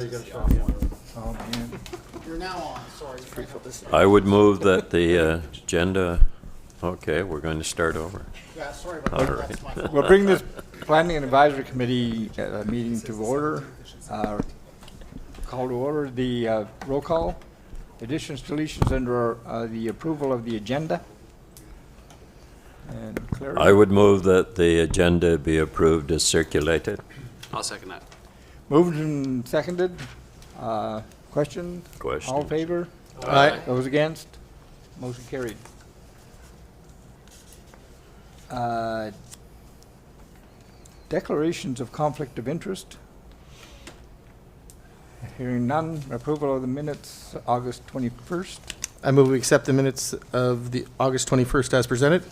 Oh, man. You're now on, sorry. I would move that the agenda, okay, we're going to start over. Yeah, sorry about All that. right. That's my fault. We'll bring this Planning and Advisory Committee meeting to order. Call to order the roll call. Additions, deletions under the approval of the agenda. And clarity. I would move that the agenda be approved as circulated. I'll second that. Moved and seconded. Question? Question. All in favor? Aye. Those against? Motion carried. Declarations of conflict of interest. Hearing none. Approval of the minutes, August 21st. I move we accept the minutes of the August 21st as presented.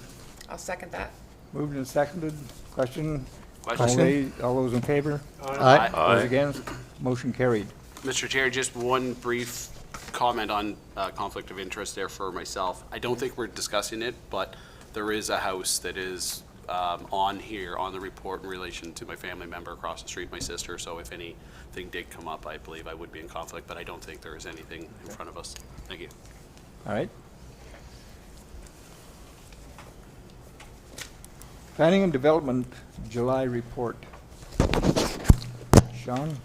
I'll second that. Moved and seconded. Question? Question? All those in favor? Aye. Those Aye. against? Motion carried. Mr. Chair, just one brief comment on conflict of interest there for myself. I don't think we're discussing it, but there is a house that is on here, on the report in relation to my family member across the street, my sister. So if anything did come up, I believe I would be in conflict, but I don't think there is anything in front of us. Thank you. All right. Planning and Development, July report. Sean?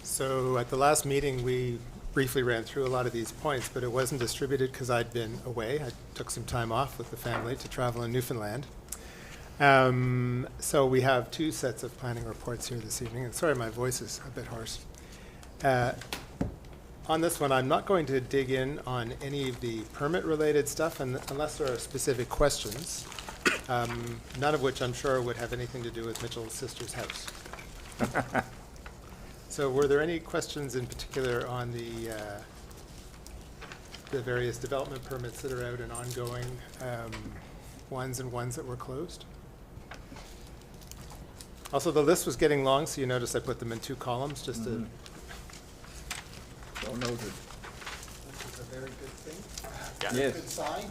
So at the last meeting, we briefly ran through a lot of these points, but it wasn't distributed because I'd been away. I took some time off with the family to travel in Newfoundland. So we have two sets of planning reports here this evening. And sorry, my voice is a bit hoarse. On this one, I'm not going to dig in on any of the permit-related stuff unless there are specific questions, none of which I'm sure would have anything to do with Mitchell's sister's house. So were there any questions in particular on the various development permits that are out and ongoing ones and ones that were closed? Also, the list was getting long, so you notice I put them in two columns just to. So noted. Which is a very good thing. Yeah. Good sign.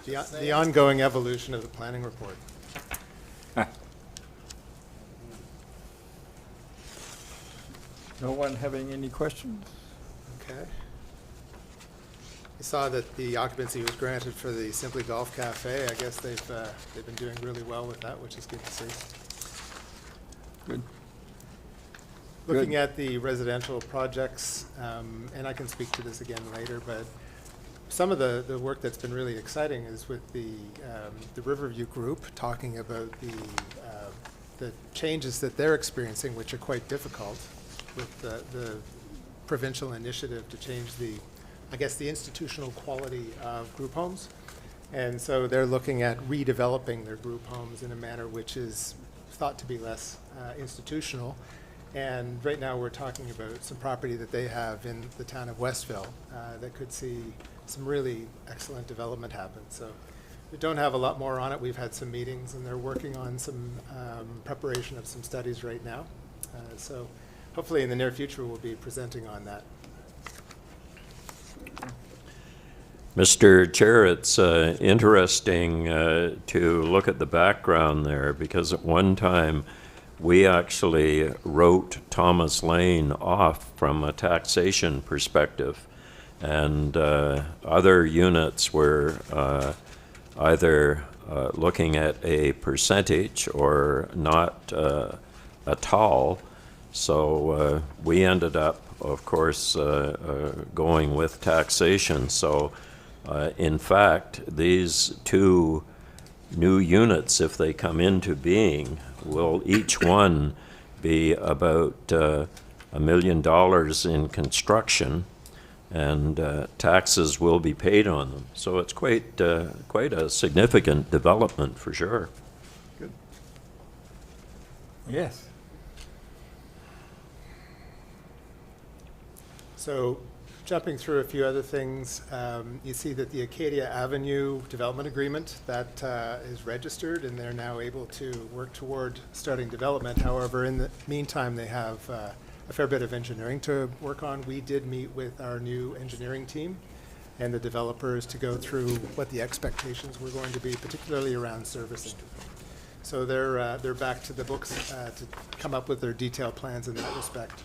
Yeah. The ongoing evolution of the planning report. No one having any questions? Okay. I saw that the occupancy was granted for the Simply Golf Cafe. I guess they've been doing really well with that, which is good to see. Good. Looking at the residential projects, and I can speak to this again later, but some of the work that's been really exciting is with the Riverview Group talking about the changes that they're experiencing, which are quite difficult, with the provincial initiative to change the institutional quality of group homes. And so they're looking at redeveloping their group homes in a manner which is thought to be less institutional. And right now we're talking about some property that they have in the town of Westville that could see some really excellent development happen. So we don't have a lot more on it. We've had some meetings and they're working on some preparation of some studies right now. So hopefully in the near future we'll be presenting on that. Mr. Chair, it's interesting to look at the background there, because at one time we actually wrote Thomas Lane off from a taxation perspective, and other units were either looking at a percentage or not at all. So we ended up, of course, going with taxation. So in fact, these two new units, if they come into being, will each one be about $1 million in construction, and taxes will be paid on them. So it's quite a significant development for sure. Good. Yes. So jumping through a few other things, you see that the Acadia Avenue Development Agreement, that is registered, and they're now able to work toward starting development. However, in the meantime, they have a fair bit of engineering to work on. We did meet with our new engineering team and the developers to go through what the expectations were going to be, particularly around servicing. So they're back to the books to come up with their detailed plans in that respect.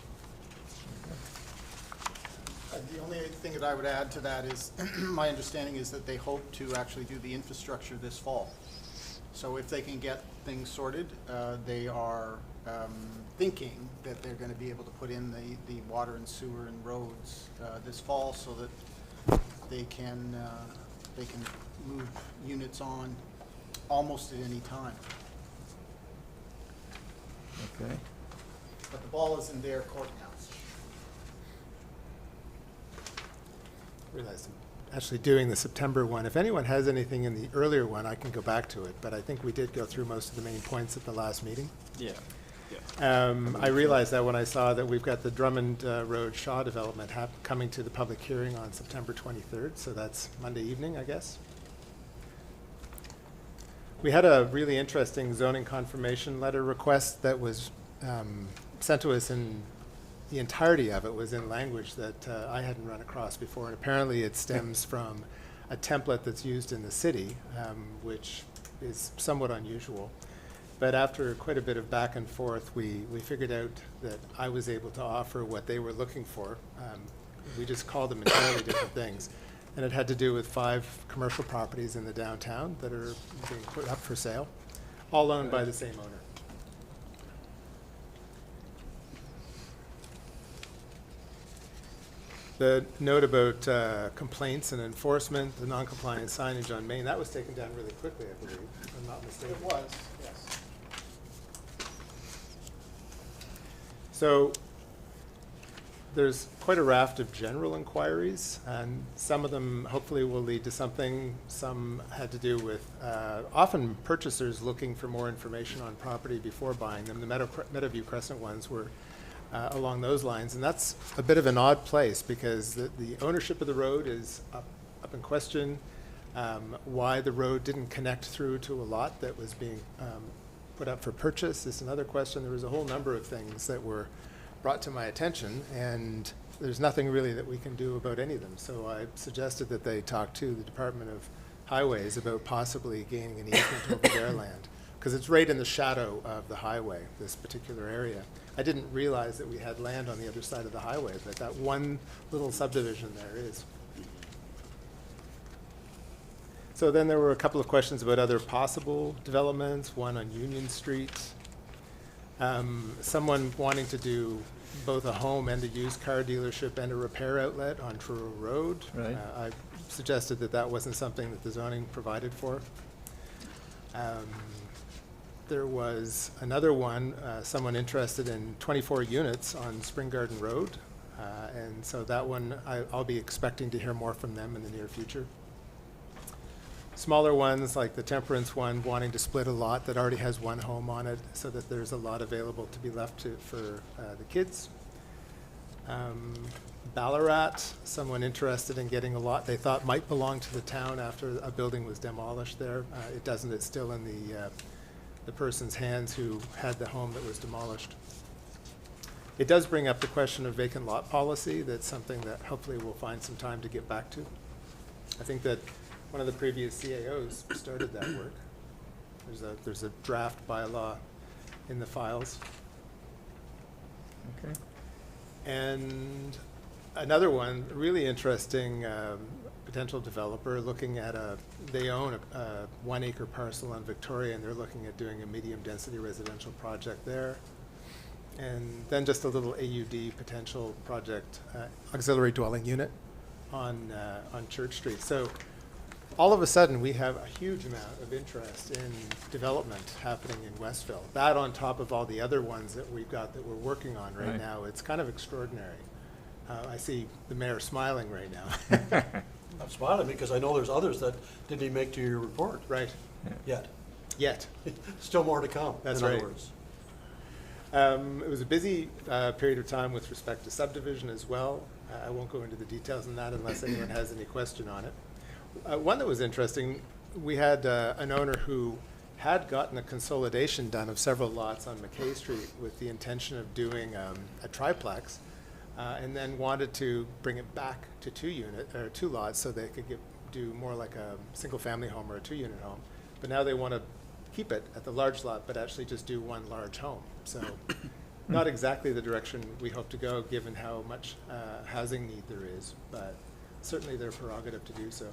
The only thing that I would add to that is, my understanding is that they hope to actually do the infrastructure this fall. So if they can get things sorted, they are thinking that they're going to be able to put in the water and sewer and roads this fall so that they can move units on almost at any time. Okay. But the ball is in their court now. Realized I'm actually doing the September one. If anyone has anything in the earlier one, I can go back to it, but I think we did go through most of the main points at the last meeting. Yeah. I realized that when I saw that we've got the Drummond Road Shaw development coming to the public hearing on September 23rd, so that's Monday evening, I guess. We had a really interesting zoning confirmation letter request that was sent to us, and the entirety of it was in language that I hadn't run across before, and apparently it stems from a template that's used in the city, which is somewhat unusual. But after quite a bit of back and forth, we figured out that I was able to offer what they were looking for. We just called them entirely different things. And it had to do with 5 commercial properties in the downtown that are being put up for sale, all owned by the same owner. The note about complaints and enforcement, the non-compliant signage on Main, that was taken down really quickly, I believe, if I'm not mistaken. It was, yes. So there's quite a raft of general inquiries, and some of them hopefully will lead to something. Some had to do with often purchasers looking for more information on property before buying them. The Meadowview Crescent ones were along those lines, and that's a bit of an odd place because the ownership of the road is up in question. Why the road didn't connect through to a lot that was being put up for purchase is another question. There was a whole number of things that were brought to my attention, and there's nothing really that we can do about any of them. So I suggested that they talk to the Department of Highways about possibly gaining an easement over their land, because it's right in the shadow of the highway, this particular area. I didn't realize that we had land on the other side of the highway, but that one little subdivision there is. So then there were a couple of questions about other possible developments, one on Union Street. Someone wanting to do both a home and a used car dealership and a repair outlet on Truro Road. Right. I suggested that that wasn't something that the zoning provided for. There was another one, someone interested in 24 units on Spring Garden Road. And so that one, I'll be expecting to hear more from them in the near future. Smaller ones, like the Temperance one, wanting to split a lot that already has one home on it so that there's a lot available to be left for the kids. Ballarat, someone interested in getting a lot they thought might belong to the town after a building was demolished there. It doesn't, it's still in the person's hands who had the home that was demolished. It does bring up the question of vacant lot policy. That's something that hopefully we'll find some time to get back to. I think that one of the previous CAOs started that work. There's a draft bylaw in the files. Okay. And another one, really interesting potential developer looking at they own a 1 acre parcel on Victoria, and they're looking at doing a medium density residential project there. And then just a little AUD potential project, auxiliary dwelling unit on Church Street. So all of a sudden, we have a huge amount of interest in development happening in Westville. That on top of all the other ones that we've got that we're working on right now, it's kind of extraordinary. I see the mayor smiling right now. I'm smiling because I know there's others that didn't even make to your report Right, yet. yet. Still more to come, That's in right. other words. It was a busy period of time with respect to subdivision as well. I won't go into the details on that unless anyone has any question on it. One that was interesting, we had an owner who had gotten a consolidation done of several lots on McKay Street with the intention of doing a triplex, and then wanted to bring it back to 2 lots so they could do more like a single family home or a 2-unit home. But now they want to keep it at the large lot, but actually just do one large home. So Not exactly the direction we hope to go, given how much housing need there is, but certainly their prerogative to do so.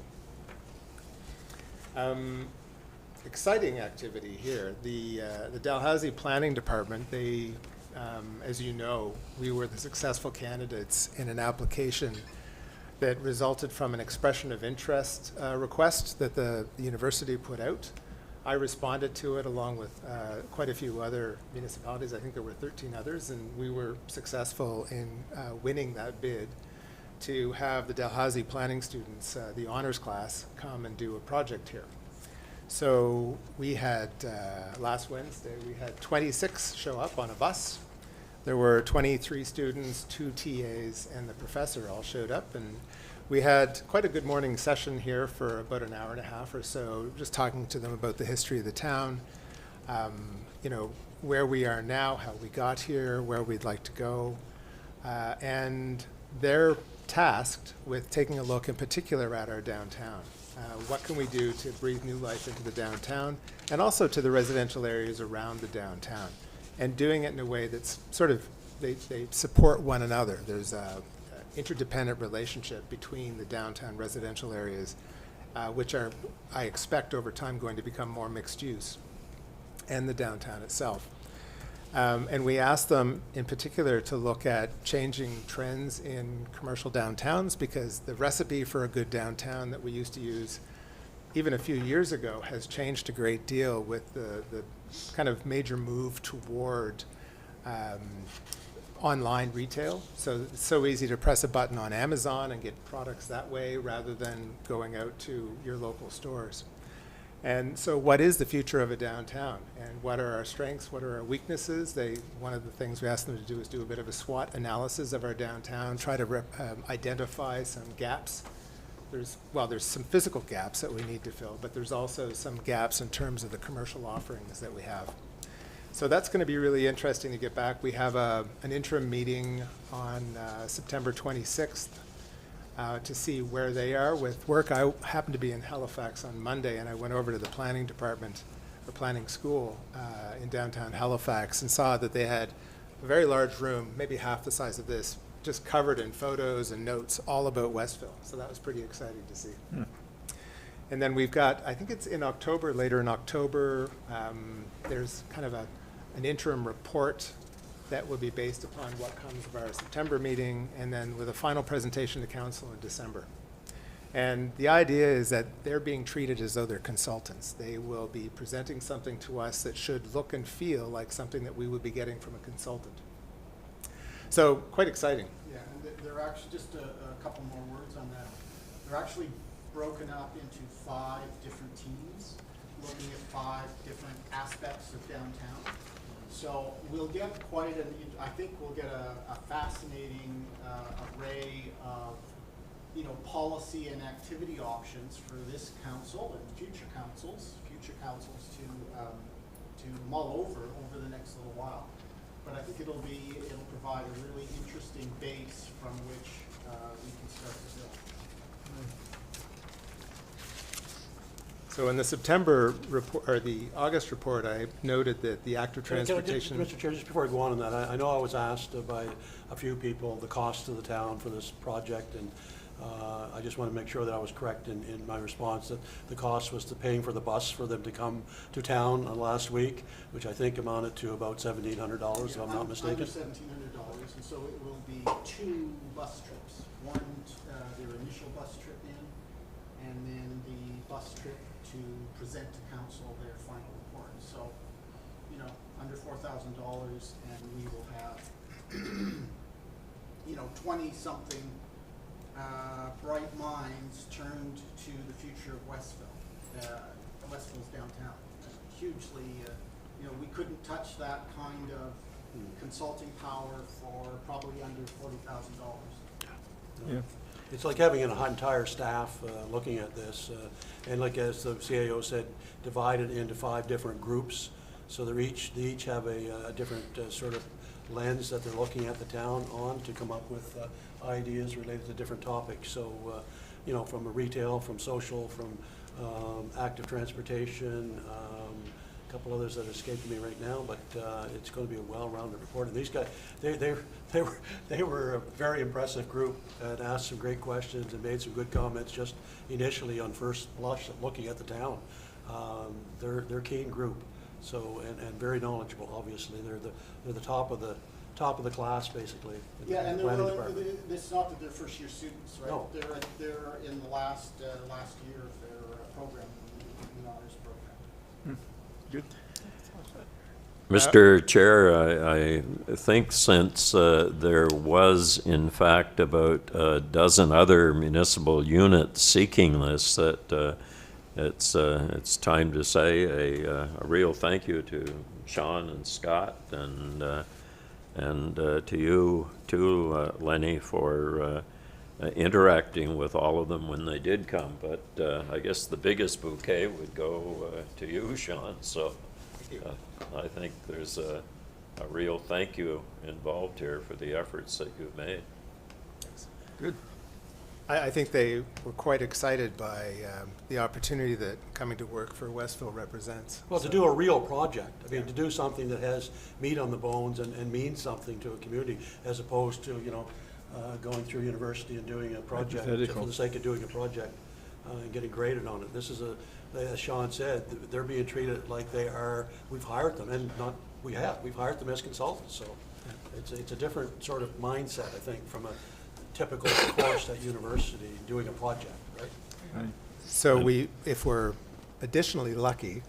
Exciting activity here. The Dalhousie Planning Department, they, as you know, we were the successful candidates in an application that resulted from an expression of interest request that the university put out. I responded to it along with quite a few other municipalities. I think there were 13 others, and we were successful in winning that bid to have the Dalhousie planning students, the honors class, come and do a project here. So we had, last Wednesday, we had 26 show up on a bus. There were 23 students, 2 TAs, and the professor all showed up, and we had quite a good morning session here for about an hour and a half or so, just talking to them about the history of the town, you know, where we are now, how we got here, where we'd like to go. And they're tasked with taking a look in particular at our downtown. What can we do to breathe new life into the downtown and also to the residential areas around the downtown, and doing it in a way that's sort of, they support one another. There's a interdependent relationship between the downtown residential areas, which are, I expect over time, going to become more mixed use, and the downtown itself. And we asked them in particular to look at changing trends in commercial downtowns, because the recipe for a good downtown that we used to use even a few years ago has changed a great deal with the kind of major move toward online retail. So it's so easy to press a button on Amazon and get products that way rather than going out to your local stores. And so what is the future of a downtown, and what are our strengths, what are our weaknesses? One of the things we asked them to do is do a bit of a SWOT analysis of our downtown, try to identify some gaps. There's some physical gaps that we need to fill, but there's also some gaps in terms of the commercial offerings that we have. So that's going to be really interesting to get back. We have an interim meeting on September 26th to see where they are with work. I happened to be in Halifax on Monday, and I went over to the planning department, or planning school in downtown Halifax, and saw that they had a very large room, maybe half the size of this, just covered in photos and notes all about Westville. So that was pretty exciting to see. And then we've got, I think it's in October, later in October, there's kind of an interim report that will be based upon what comes of our September meeting, and then with a final presentation to council in December. And the idea is that they're being treated as though they're consultants. They will be presenting something to us that should look and feel like something that we would be getting from a consultant. So quite exciting. Yeah, and they're actually, just a couple more words on that. They're actually broken up into 5 different teams, looking at 5 different aspects of downtown. So we'll get I think we'll get a fascinating array of, policy and activity options for this council and future councils to mull over the next little while. But I think it'll provide a really interesting base from which we can start to build. So in the September report, or the August report, I noted that the active Can I transportation. Mr. Chair, just before I go on that, I know I was asked by a few people the cost to the town for this project, and I just want to make sure that I was correct in my response, that the cost was to paying for the bus for them to come to town last week, which I think amounted to about $1,700, if I'm not mistaken. Under $1,700, and so it will be 2 bus trips. One, their initial bus trip in, and then the bus trip to present to council their final report. So, under $4,000, and we will have, 20-something bright minds turned to the future of Westville. Westville's downtown. Hugely, we couldn't touch that kind of consulting power for probably under $40,000. Yeah. It's like having an entire staff looking at this, and like as the CAO said, divided into 5 different groups. So they each have a different sort of lens that they're looking at the town on to come up with ideas related to different topics. So, from a retail, from social, from active transportation, couple others that are escaping me right now, but it's going to be a well-rounded report. And these guys, they were a very impressive group and asked some great questions and made some good comments just initially on first blush at looking at the town. They're a keen group, so and very knowledgeable. Obviously, they're the top of the class basically. in Yeah, the and they're planning willing, department. it's not that they're first-year students, right? No. They're in the last year of their program, the honors program. Good. Mr. Chair, I think since there was in fact about a dozen other municipal units seeking this, that it's time to say a real thank you to Sean and Scott and to you too, Lenny, for interacting with all of them when they did come. But I guess the biggest bouquet would go to you, Sean. So I think there's a real thank you involved here for the efforts that you've made. Good. I think they were quite excited by the opportunity that coming to work for Westville represents. Well, to do a real project, I mean, to do something that has meat on the bones and means something to a community, as opposed to, going through university and doing a project just Hypothetical. for the sake of doing a project and getting graded on it. This is as Sean said, they're being treated like they are, we've hired them, and we've hired them as consultants, so it's a different sort of mindset, I think, from a typical course at university doing a project, right? Right. So if we're additionally lucky,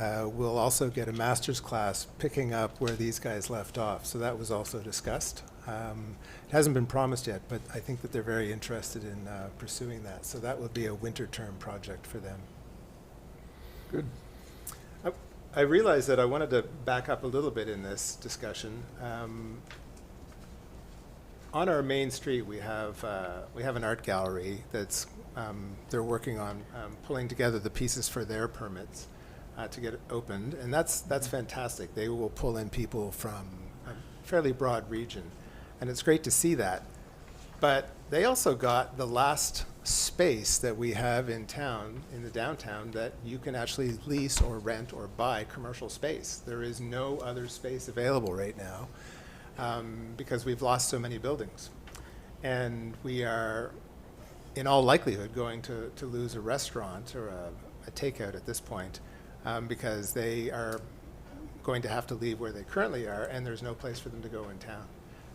we'll also get a master's class picking up where these guys left off. So that was also discussed. It hasn't been promised yet, but I think that they're very interested in pursuing that. So that would be a winter term project for them. Good. I realized that I wanted to back up a little bit in this discussion. On our main street, we have an art gallery that's they're working on pulling together the pieces for their permits to get it opened, and that's fantastic. They will pull in people from a fairly broad region, and it's great to see that. But they also got the last space that we have in town, in the downtown, that you can actually lease or rent or buy commercial space. There is no other space available right now. Because we've lost so many buildings. And we are, in all likelihood, going to lose a restaurant or a takeout at this point because they are going to have to leave where they currently are, and there's no place for them to go in town.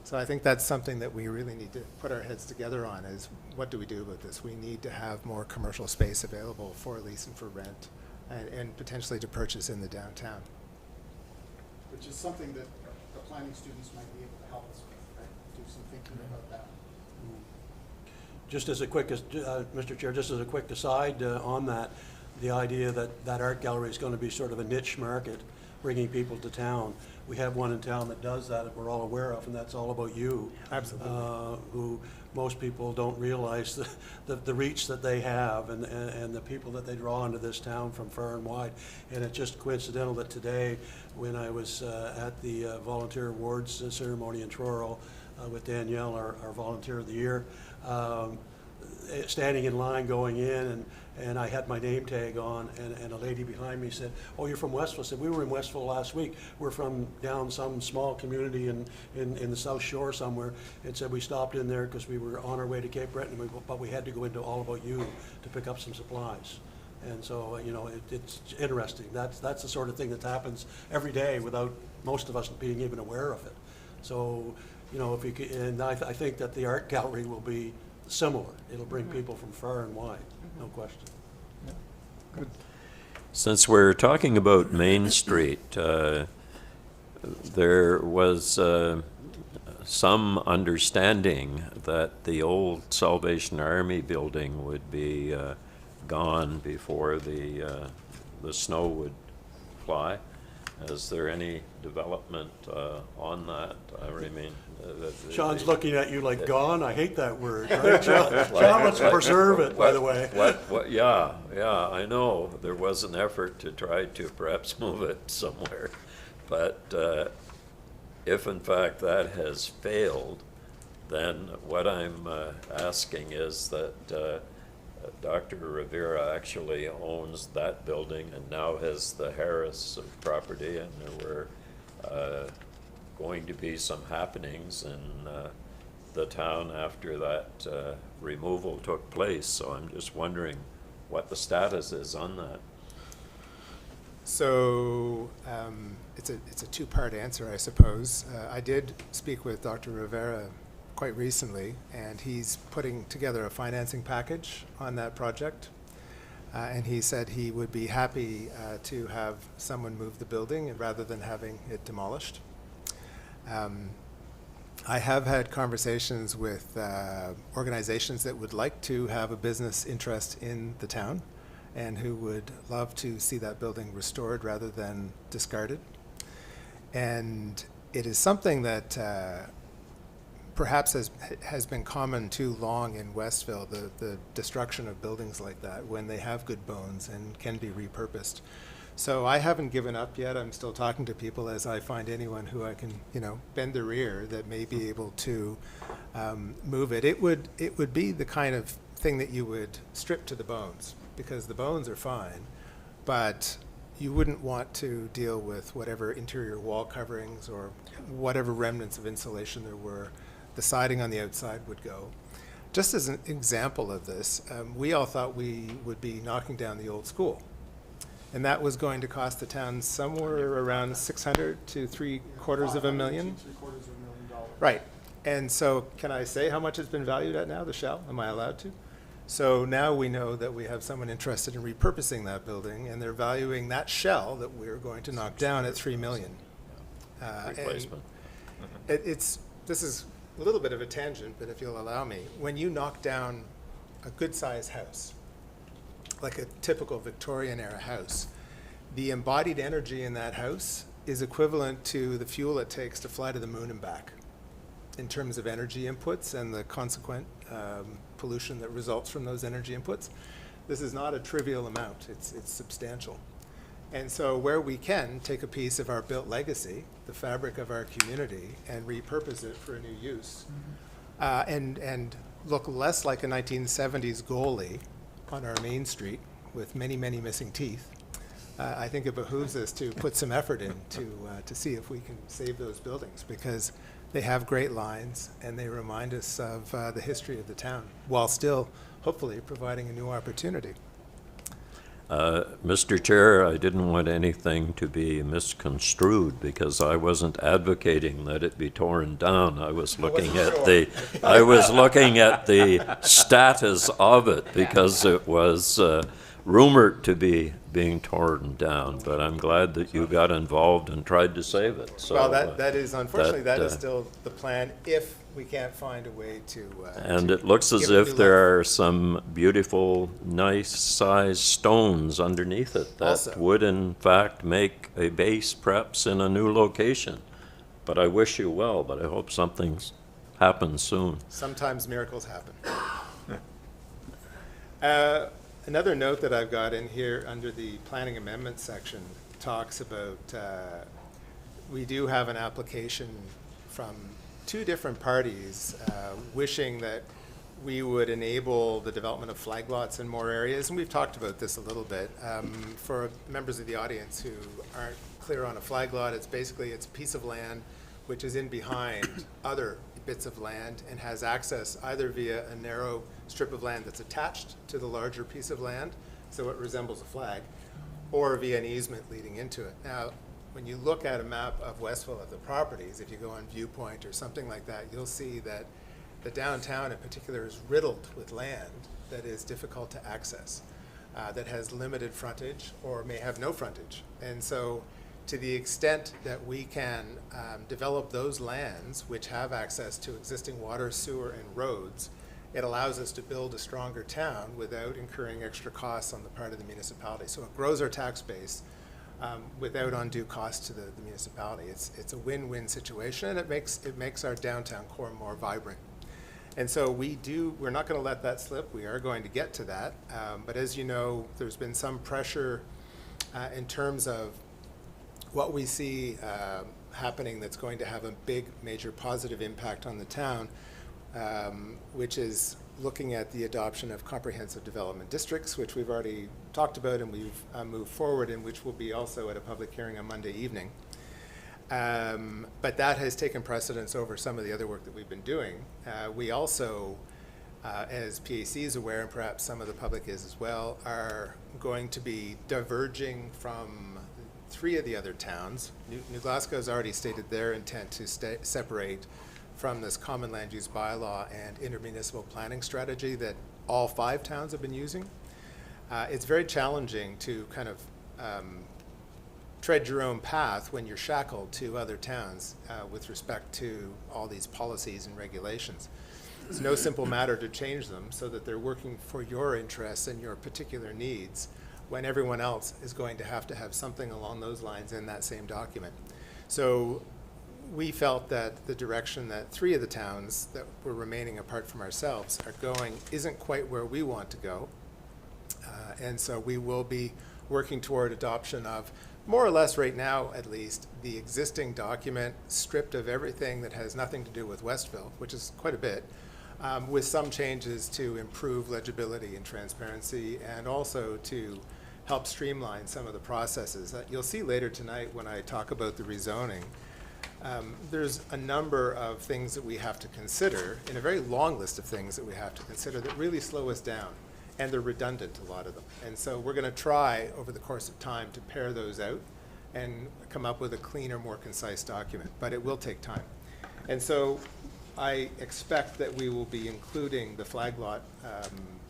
So I think that's something that we really need to put our heads together on is what do we do about this? We need to have more commercial space available for lease and for rent and potentially to purchase in the downtown. Which is something that the planning students might be able to help us with, right? Do some thinking about that. Just as a quick, Mr. Chair, just as a quick aside on that, the idea that art gallery is going to be sort of a niche market, bringing people to town. We have one in town that does that we're all aware of, and that's All About You. Absolutely. Who most people don't realize the reach that they have and the people that they draw into this town from far and wide. And it's just coincidental that today, when I was at the Volunteer Awards ceremony in Truro with Danielle, our Volunteer of the Year, standing in line going in, and I had my name tag on, and a lady behind me said, "Oh, you're from Westville?" I said, "We were in Westville last week. We're from down some small community in the South Shore somewhere," and said we stopped in there because we were on our way to Cape Breton, but we had to go into All About You to pick up some supplies. And so, it's interesting. That's the sort of thing that happens every day without most of us being even aware of it. So, if you could, and I think that the art gallery will be similar. It'll bring people from far and wide, no question. Good. Since we're talking about Main Street, there was some understanding that the old Salvation Army building would be gone before the snow would fly. Is there any development on that? I mean, Sean's looking at you like, gone? I hate that word, right? Sean wants to preserve it, by the way. What, yeah, I know. There was an effort to try to perhaps move it somewhere. But if in fact that has failed, then what I'm asking is that Dr. Rivera actually owns that building and now has the Harris property, and there were going to be some happenings in the town after that removal took place. So I'm just wondering what the status is on that. So it's a two-part answer, I suppose. I did speak with Dr. Rivera quite recently, and he's putting together a financing package on that project. And he said he would be happy to have someone move the building rather than having it demolished. I have had conversations with organizations that would like to have a business interest in the town and who would love to see that building restored rather than discarded. And it is something that perhaps has been common too long in Westville, the destruction of buildings like that when they have good bones and can be repurposed. So I haven't given up yet. I'm still talking to people as I find anyone who I can, bend their ear that may be able to move it. It would be the kind of thing that you would strip to the bones, because the bones are fine, but you wouldn't want to deal with whatever interior wall coverings or whatever remnants of insulation there were. The siding on the outside would go. Just as an example of this, we all thought we would be knocking down the old school. And that was going to cost the town somewhere around $600,000 to $750,000. Right. And so can I say how much it's been valued at now, the shell? Am I allowed to? So now we know that we have someone interested in repurposing that building, and they're valuing that shell that we're going to knock down at $3 million. Replacement. This is a little bit of a tangent, but if you'll allow me, when you knock down a good-sized house, like a typical Victorian-era house, the embodied energy in that house is equivalent to the fuel it takes to fly to the moon and back in terms of energy inputs and the consequent pollution that results from those energy inputs. This is not a trivial amount. It's substantial. And so where we can take a piece of our built legacy, the fabric of our community, and repurpose it for a new use, and look less like a 1970s goalie on our main street with many, many missing teeth, I think it behooves us to put some effort in to see if we can save those buildings, because they have great lines and they remind us of the history of the town, while still hopefully providing a new opportunity. Mr. Chair, I didn't want anything to be misconstrued because I wasn't advocating that it be torn down. I was looking at the status of it because it was rumored to be being torn down. But I'm glad that you got involved and tried to save it. So, well, that is unfortunately that is still the plan if we can't find a way to. And it looks as if there are some beautiful, nice-sized stones underneath it that Also. would, in fact, make a base perhaps in a new location. But I wish you well, but I hope something happens soon. Sometimes miracles happen. Another note that I've got in here under the planning amendment section talks about we do have an application from two different parties wishing that we would enable the development of flag lots in more areas, and we've talked about this a little bit. For members of the audience who aren't clear on a flag lot, it's a piece of land which is in behind other bits of land and has access either via a narrow strip of land that's attached to the larger piece of land, so it resembles a flag, or via an easement leading into it. Now, when you look at a map of Westville of the properties, if you go on Viewpoint or something like that, you'll see that the downtown in particular is riddled with land that is difficult to access, that has limited frontage or may have no frontage. And so to the extent that we can develop those lands which have access to existing water, sewer, and roads, it allows us to build a stronger town without incurring extra costs on the part of the municipality. So it grows our tax base without undue cost to the municipality. It's a win-win situation, and it makes our downtown core more vibrant. And so we're not going to let that slip. We are going to get to that. But as you know, there's been some pressure in terms of what we see happening that's going to have a big, major positive impact on the town, which is looking at the adoption of comprehensive development districts, which we've already talked about and we've moved forward, and which will be also at a public hearing on Monday evening. But that has taken precedence over some of the other work that we've been doing. We also, as PAC is aware, and perhaps some of the public is as well, are going to be diverging from 3 of the other towns. New Glasgow has already stated their intent to separate from this common land use bylaw and intermunicipal planning strategy that all 5 towns have been using. It's very challenging to kind of tread your own path when you're shackled to other towns with respect to all these policies and regulations. It's no simple matter to change them so that they're working for your interests and your particular needs when everyone else is going to have something along those lines in that same document. So we felt that the direction that 3 of the towns that were remaining apart from ourselves are going isn't quite where we want to go. And so we will be working toward adoption of, more or less right now at least, the existing document stripped of everything that has nothing to do with Westville, which is quite a bit, with some changes to improve legibility and transparency, and also to help streamline some of the processes. You'll see later tonight when I talk about the rezoning, there's a number of things that we have to consider, in a very long list of things that we have to consider, that really slow us down. And they're redundant, a lot of them. And so we're going to try, over the course of time, to pare those out and come up with a cleaner, more concise document. But it will take time. And so I expect that we will be including the flag lot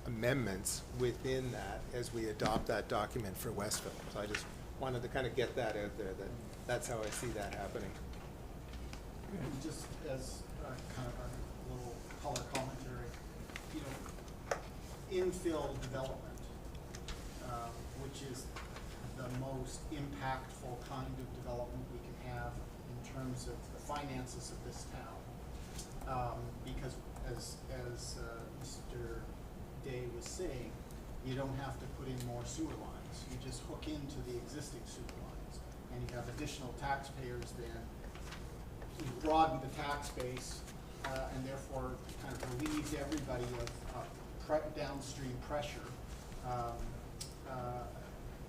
amendments within that as we adopt that document for Westville. So I just wanted to kind of get that out there, that that's how I see that happening. Just as kind of a little color commentary, you know, infill development, which is the most impactful kind of development we can have in terms of the finances of this town. Because as Mr. Day was saying, you don't have to put in more sewer lines. You just hook into the existing sewer lines, and you have additional taxpayers then. You broaden the tax base, and therefore kind of relieved everybody of downstream pressure.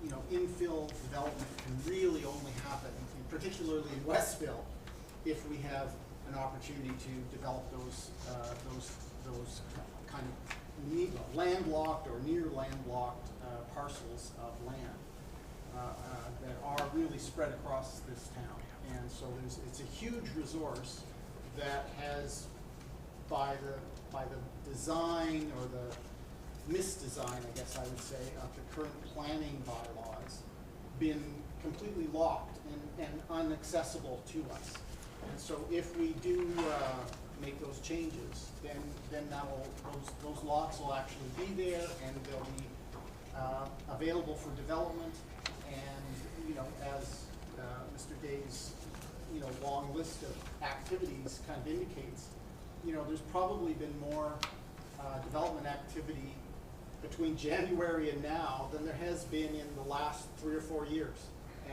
You know, infill development can really only happen, particularly in Westville, if we have an opportunity to develop those kind of landlocked or near landlocked parcels of land that are really spread across this town. And so it's a huge resource that has, by the design or the misdesign, I guess I would say, of the current planning bylaws, been completely locked and inaccessible to us. And so if we do make those changes, then those lots will actually be there, and they'll be available for development. And you know, as Mr. Day's long list of activities kind of indicates, you know, there's probably been more development activity between January and now than there has been in the last 3 or 4 years.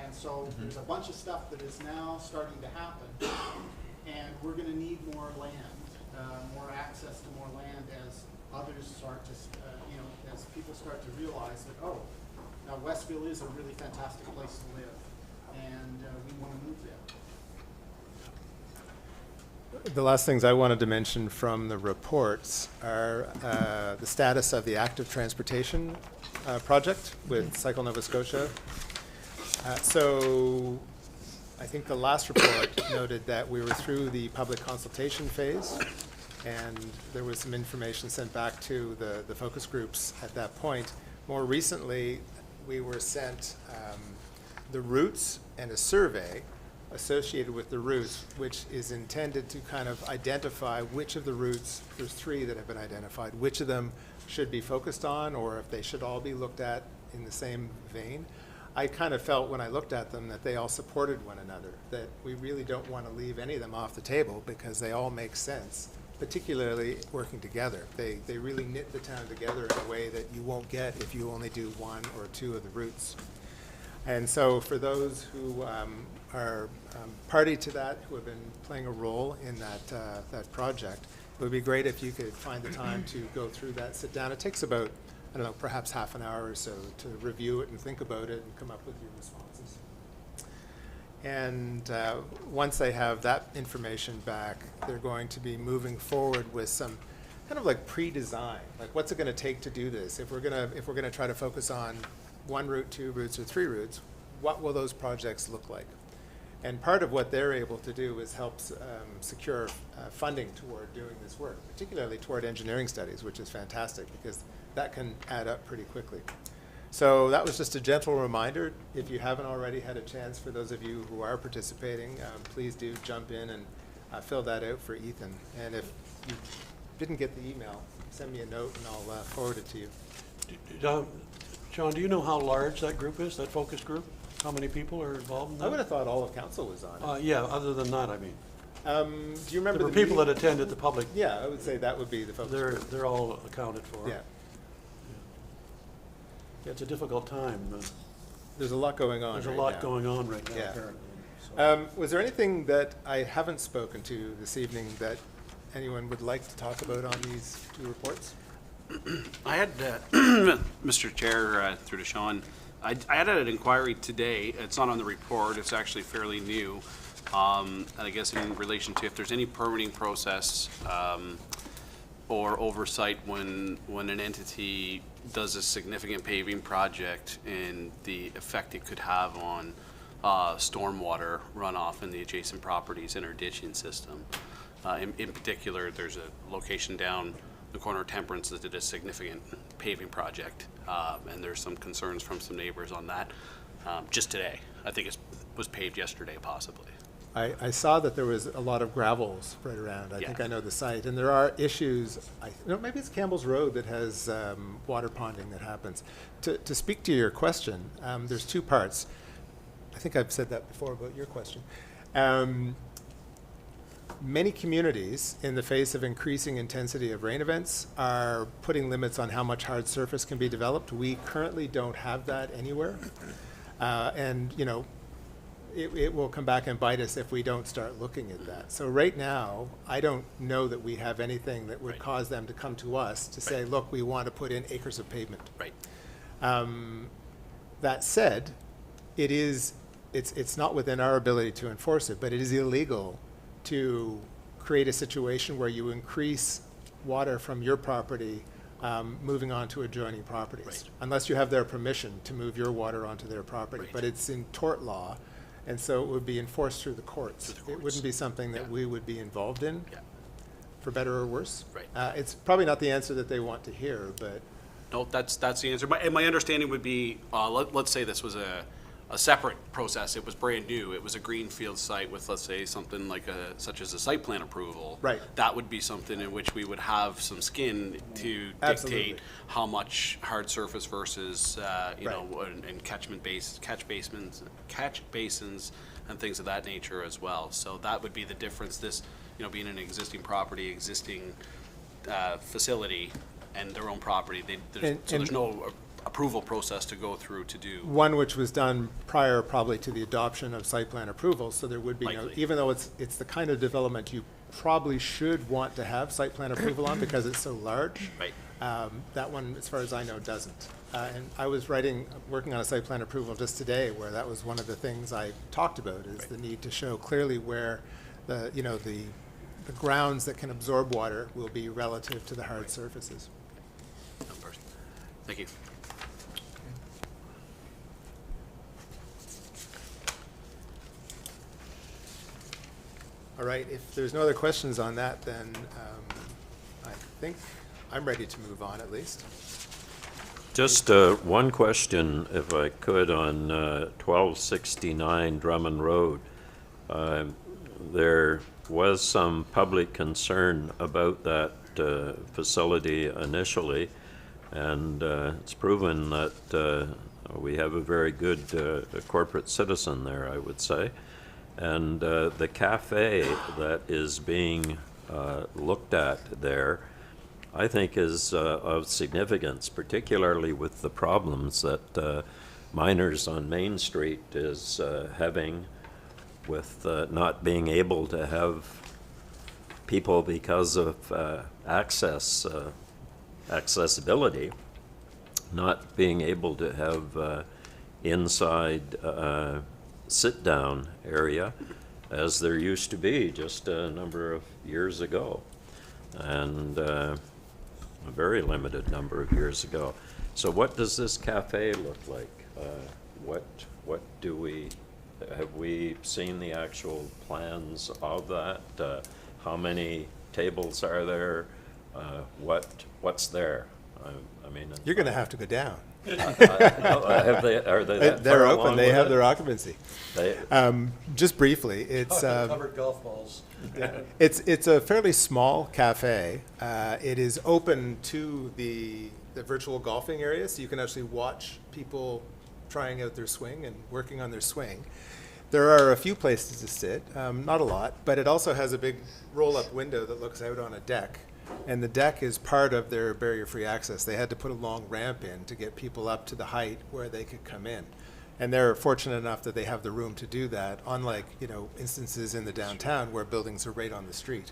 And so there's a bunch of stuff that is now starting to happen, and we're going to need more land, more access to more land as others start to, as people start to realize that, oh, now Westville is a really fantastic place to live, and we want to move there. The last things I wanted to mention from the reports are the status of the active transportation project with Cycle Nova Scotia. So I think the last report noted that we were through the public consultation phase, and there was some information sent back to the focus groups at that point. More recently, we were sent the routes and a survey associated with the routes, which is intended to kind of identify which of the routes, there's 3 that have been identified, which of them should be focused on, or if they should all be looked at in the same vein. I kind of felt when I looked at them that they all supported one another, that we really don't want to leave any of them off the table because they all make sense, particularly working together. They really knit the town together in a way that you won't get if you only do 1 or 2 of the routes. And so for those who are party to that, who have been playing a role in that project, it would be great if you could find the time to go through that, sit down. It takes about, I don't know, perhaps half an hour or so to review it and think about it and come up with your responses. And once they have that information back, they're going to be moving forward with some kind of like pre-design, like what's it going to take to do this? If we're going to try to focus on 1 route, 2 routes, or 3 routes, what will those projects look like? And part of what they're able to do is help secure funding toward doing this work, particularly toward engineering studies, which is fantastic because that can add up pretty quickly. So that was just a gentle reminder. If you haven't already had a chance, for those of you who are participating, please do jump in and fill that out for Ethan. And if you didn't get the email, send me a note and I'll forward it to you. John, do you know how large that group is, that focus group? How many people are involved in that? I would have thought all of council was on it. Yeah, other than that, I mean. Do you remember There the were people meeting? that attended the public, Yeah, I would say that would be the focus group. they're all accounted for. Yeah, Yeah, it's a difficult time. there's a lot going on There's a right lot now. going on right now, Yeah. apparently. So- Was there anything that I haven't spoken to this evening that anyone would like to talk about on these 2 reports? I had, Mr. Chair, through to Sean, I had an inquiry today. It's not on the report. It's actually fairly new. And I guess in relation to if there's any permitting process or oversight when an entity does a significant paving project and the effect it could have on stormwater runoff in the adjacent properties in our ditching system. In particular, there's a location down the corner of Temperance that did a significant paving project, and there's some concerns from some neighbors on that just today. I think it was paved yesterday, possibly. I saw that there was a lot of gravel spread around. I think Yeah. I know the site. And there are issues, maybe it's Campbell's Road that has water ponding that happens. To speak to your question, there's 2 parts. I think I've said that before about your question. Many communities, in the face of increasing intensity of rain events, are putting limits on how much hard surface can be developed. We currently don't have that anywhere. And, you know, it will come back and bite us if we don't start looking at that. So right now, I don't know that we have anything that would Right. cause them to come to us to say, look, we want to put in acres of pavement. Right. That said, it's not within our ability to enforce it, but it is illegal to create a situation where you increase water from your property moving on to adjoining properties. Right. Unless you have their permission to move your water onto their property. Right. But it's in tort law, and so it would be enforced through the courts. Through the It courts. wouldn't be something that Yeah. we would be involved in, Yeah. for better or worse. Right. It's probably not the answer that they want to hear, but No, that's the answer. And my understanding would be, let's say this was a separate process. It was brand new. It was a greenfield site with, let's say, something like such as a site plan approval. Right. That would be something in which we would have some skin to Absolutely. dictate how much hard surface versus, you Right. know, and catch basins and things of that nature as well. So that would be the difference. This, you know, being an existing property, existing facility, and their own property, so there's no approval process to go through to do. one which was done prior probably to the adoption of site plan approval, so there would be no, Likely. even though it's the kind of development you probably should want to have site plan approval on because it's so large. Right. That one, as far as I know, doesn't. And I was working on a site plan approval just today where that was one of the things I talked about is the need to show clearly where the grounds that can absorb water will be relative to the hard surfaces. Thank you. All right, if there's no other questions on that, then I think I'm ready to move on at least. Just one question, if I could, on 1269 Drummond Road. There was some public concern about that facility initially, and it's proven that we have a very good corporate citizen there, I would say. And the cafe that is being looked at there, I think is of significance, particularly with the problems that miners on Main Street is having with not being able to have people, because of accessibility, not being able to have inside sit-down area as there used to be just a number of years ago, and a very limited number of years ago. So what does this cafe look like? What do we, have we seen the actual plans of that? How many tables are there? What's there? I mean, You're going to have to go down. have they, are they that They're far open, along they with have it? their occupancy. They- Just briefly, it's, Covered golf balls. it's a fairly small cafe. It is open to the virtual golfing area, so you can actually watch people trying out their swing and working on their swing. There are a few places to sit, not a lot, but it also has a big roll-up window that looks out on a deck. And the deck is part of their barrier-free access. They had to put a long ramp in to get people up to the height where they could come in. And they're fortunate enough that they have the room to do that, unlike, instances in the downtown where buildings are right on the street.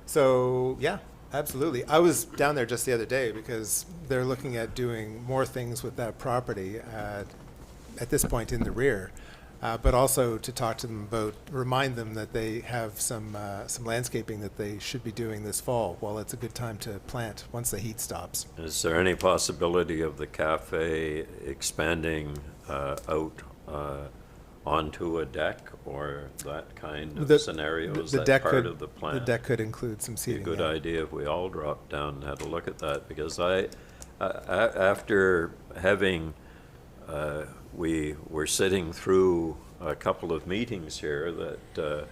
So, yeah, absolutely. I was down there just the other day because they're looking at doing more things with that property at this point in the rear. But also to talk to them about, remind them that they have some landscaping that they should be doing this fall. Well, it's a good time to plant once the heat stops. Is there any possibility of the cafe expanding out onto a deck or that kind of scenario? Is that deck part could, of the plan? The deck could include some Be a seating. good yeah. idea if we all dropped down and had a look at that, because after having, we were sitting through a couple of meetings here that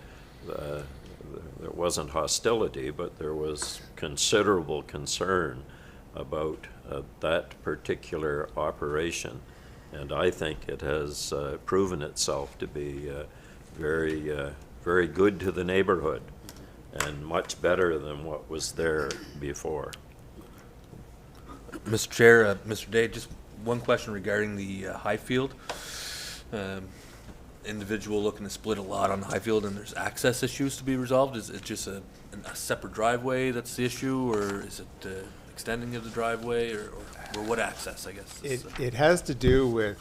there wasn't hostility, but there was considerable concern about that particular operation. And I think it has proven itself to be very good to the neighborhood and much better than what was there before. Mr. Chair, Mr. Day, just one question regarding the Highfield. Individual looking to split a lot on Highfield, and there's access issues to be resolved. Is it just a separate driveway that's the issue, or is it extending of the driveway, or what access, I guess? It has to do with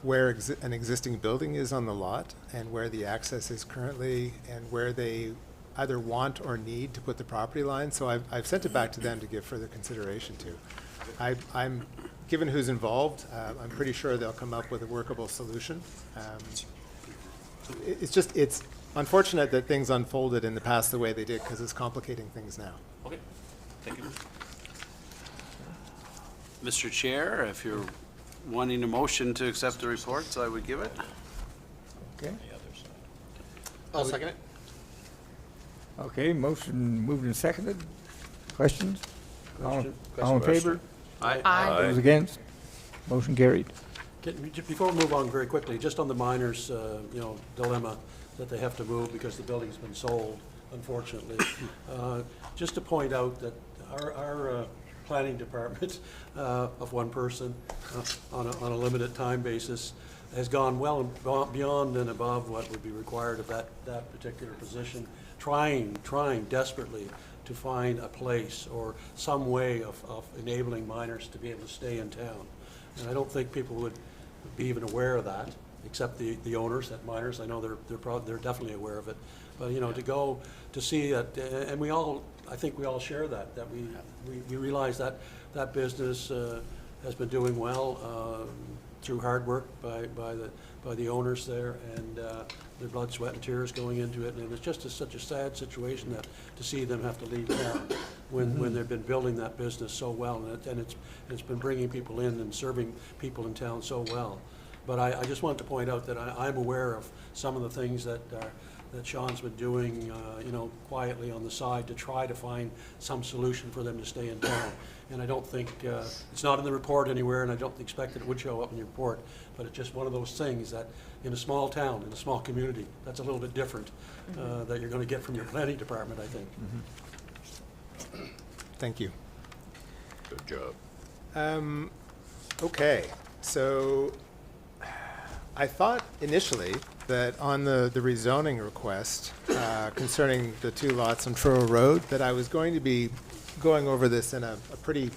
where an existing building is on the lot and where the access is currently and where they either want or need to put the property line. So I've sent it back to them to give further consideration to. I'm given who's involved, I'm pretty sure they'll come up with a workable solution. It's unfortunate that things unfolded in the past the way they did because it's complicating things now. Okay, thank you. Mr. Chair, if you're wanting a motion to accept the reports, I would give it. Okay, I'll second it. okay, motion moved and seconded. Questions? All Question? in favor? Aye. Those against? Motion carried. Before we move on very quickly, just on the miners, dilemma that they have to move because the building's been sold, unfortunately. Just to point out that our planning department of one person on a limited time basis has gone well and beyond and above what would be required of that particular position, trying desperately to find a place or some way of enabling miners to be able to stay in town. And I don't think people would be even aware of that, except the owners at miners. I know they're definitely aware of it. But to go to see that, and I think we all share that we realize that business has been doing well through hard work by the owners there, and their blood, sweat, and tears going into it. And it's just such a sad situation that to see them have to leave town when they've been building that business so well, and it's been bringing people in and serving people in town so well. But I just wanted to point out that I'm aware of some of the things that Sean's been doing, quietly on the side to try to find some solution for them to stay in town. And I don't think, it's not in the report anywhere, and I don't expect that it would show up in the report, but it's just one of those things that in a small town, in a small community, that's a little bit different, that you're going to get from your planning department, I think. Thank you. Good job. Okay, so I thought initially that on the rezoning request concerning the 2 lots on Truro Road, that I was going to be going over this in a pretty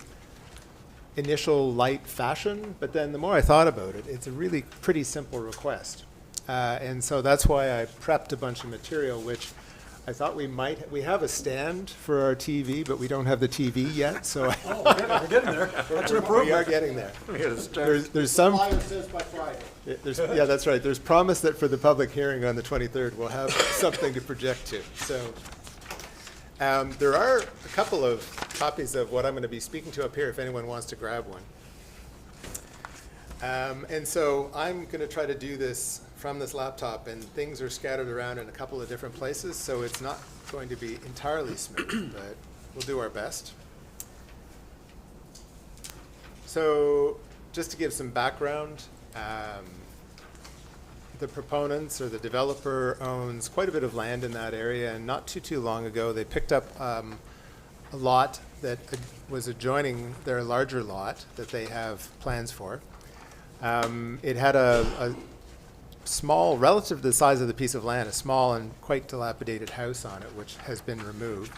initial light fashion, but then the more I thought about it, it's a really pretty simple request. And so that's why I prepped a bunch of material, which I thought we have a stand for our TV, but we don't have the TV yet, so Oh, we're getting there. That's an we are improvement. getting there. There's some, Flyer says by Friday. yeah, that's right. There's promise that for the public hearing on the 23rd, we'll have something to project to. So there are a couple of copies of what I'm going to be speaking to up here if anyone wants to grab one. And so I'm going to try to do this from this laptop, and things are scattered around in a couple of different places, so it's not going to be entirely smooth, but we'll do our best. So just to give some background, the proponents or the developer owns quite a bit of land in that area, and not too long ago they picked up a lot that was adjoining their larger lot that they have plans for. It had a small, relative to the size of the piece of land, a small and quite dilapidated house on it, which has been removed.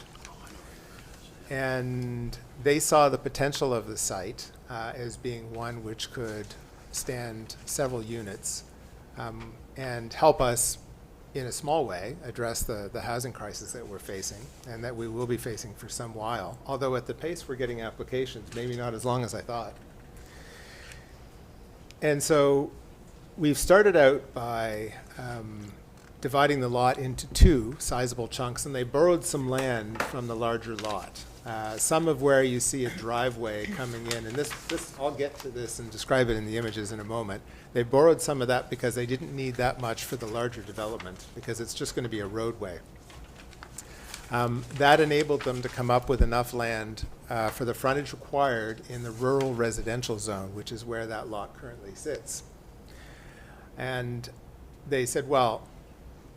And they saw the potential of the site as being one which could stand several units and help us, in a small way, address the housing crisis that we're facing and that we will be facing for some while. Although at the pace we're getting applications, maybe not as long as I thought. And so we've started out by dividing the lot into 2 sizable chunks, and they borrowed some land from the larger lot. Some of where you see a driveway coming in, and this I'll get to this and describe it in the images in a moment. They borrowed some of that because they didn't need that much for the larger development, because it's just going to be a roadway. That enabled them to come up with enough land for the frontage required in the rural residential zone, which is where that lot currently sits. And they said, well,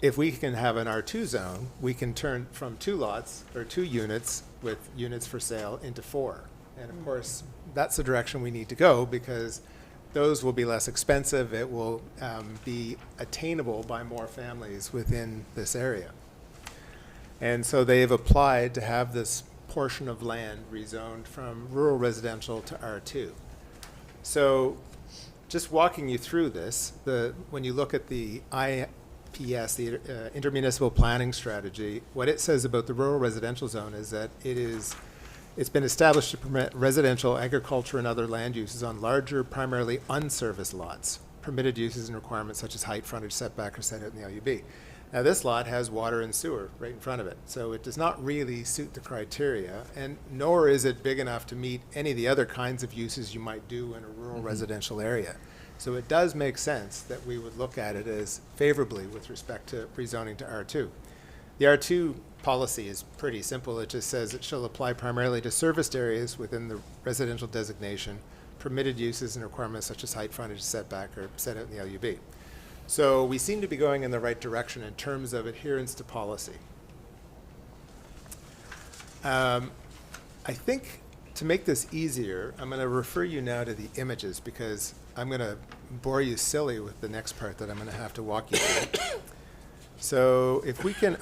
if we can have an R2 zone, we can turn from 2 lots or 2 units with units for sale into 4. And of course, that's the direction we need to go, because those will be less expensive. It will be attainable by more families within this area. And so they have applied to have this portion of land rezoned from rural residential to R2. So just walking you through this, when you look at the IPS, the Intermunicipal Planning Strategy, what it says about the rural residential zone is that it's been established to permit residential, agriculture, and other land uses on larger, primarily unserviced lots. Permitted uses and requirements such as height, frontage, setback are set out in the LUB. Now, this lot has water and sewer right in front of it, so it does not really suit the criteria, and nor is it big enough to meet any of the other kinds of uses you might do in a rural residential area. So it does make sense that we would look at it as favorably with respect to rezoning to R2. The R2 policy is pretty simple. It just says it shall apply primarily to serviced areas within the residential designation. Permitted uses and requirements such as height, frontage, setback are set out in the LUB. So we seem to be going in the right direction in terms of adherence to policy. I think to make this easier, I'm going to refer you now to the images, because I'm going to bore you silly with the next part that I'm going to have to walk you through. So if we can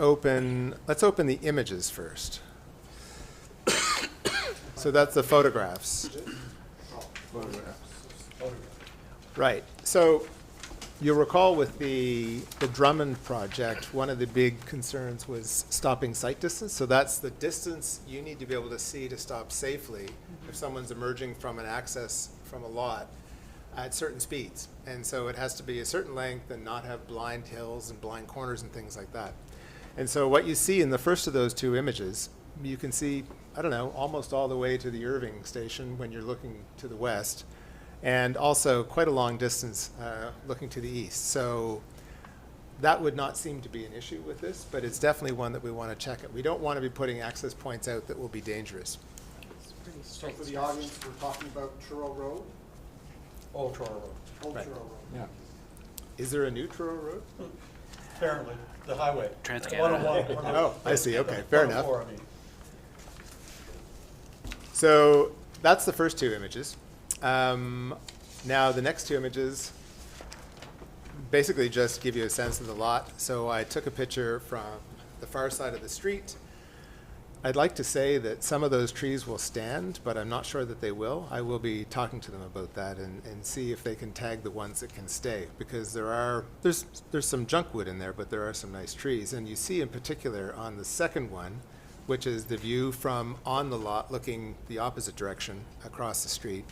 let's open the images first. So that's the photographs. Right. So you'll recall with the Drummond project, one of the big concerns was stopping sight distance. So that's the distance you need to be able to see to stop safely if someone's emerging from an access from a lot at certain speeds. And so it has to be a certain length and not have blind hills and blind corners and things like that. And so what you see in the first of those 2 images, you can see, I don't know, almost all the way to the Irving station when you're looking to the west, and also quite a long distance looking to the east. So that would not seem to be an issue with this, but it's definitely one that we want to check it. We don't want to be putting access points out that will be dangerous. So for the audience, we're talking about Truro Road, Old Truro Road, Old Right. Truro Road. Yeah. Is there a new Truro Road? apparently, the highway. Trans-Canada. 101. Oh, I see, okay, fair enough. 104, I mean. So that's the first 2 images. Now the next 2 images, basically just give you a sense of the lot. So I took a picture from the far side of the street. I'd like to say that some of those trees will stand, but I'm not sure that they will. I will be talking to them about that and see if they can tag the ones that can stay, because there's some junk wood in there, but there are some nice trees. And you see in particular on the second one, which is the view from on the lot looking the opposite direction across the street,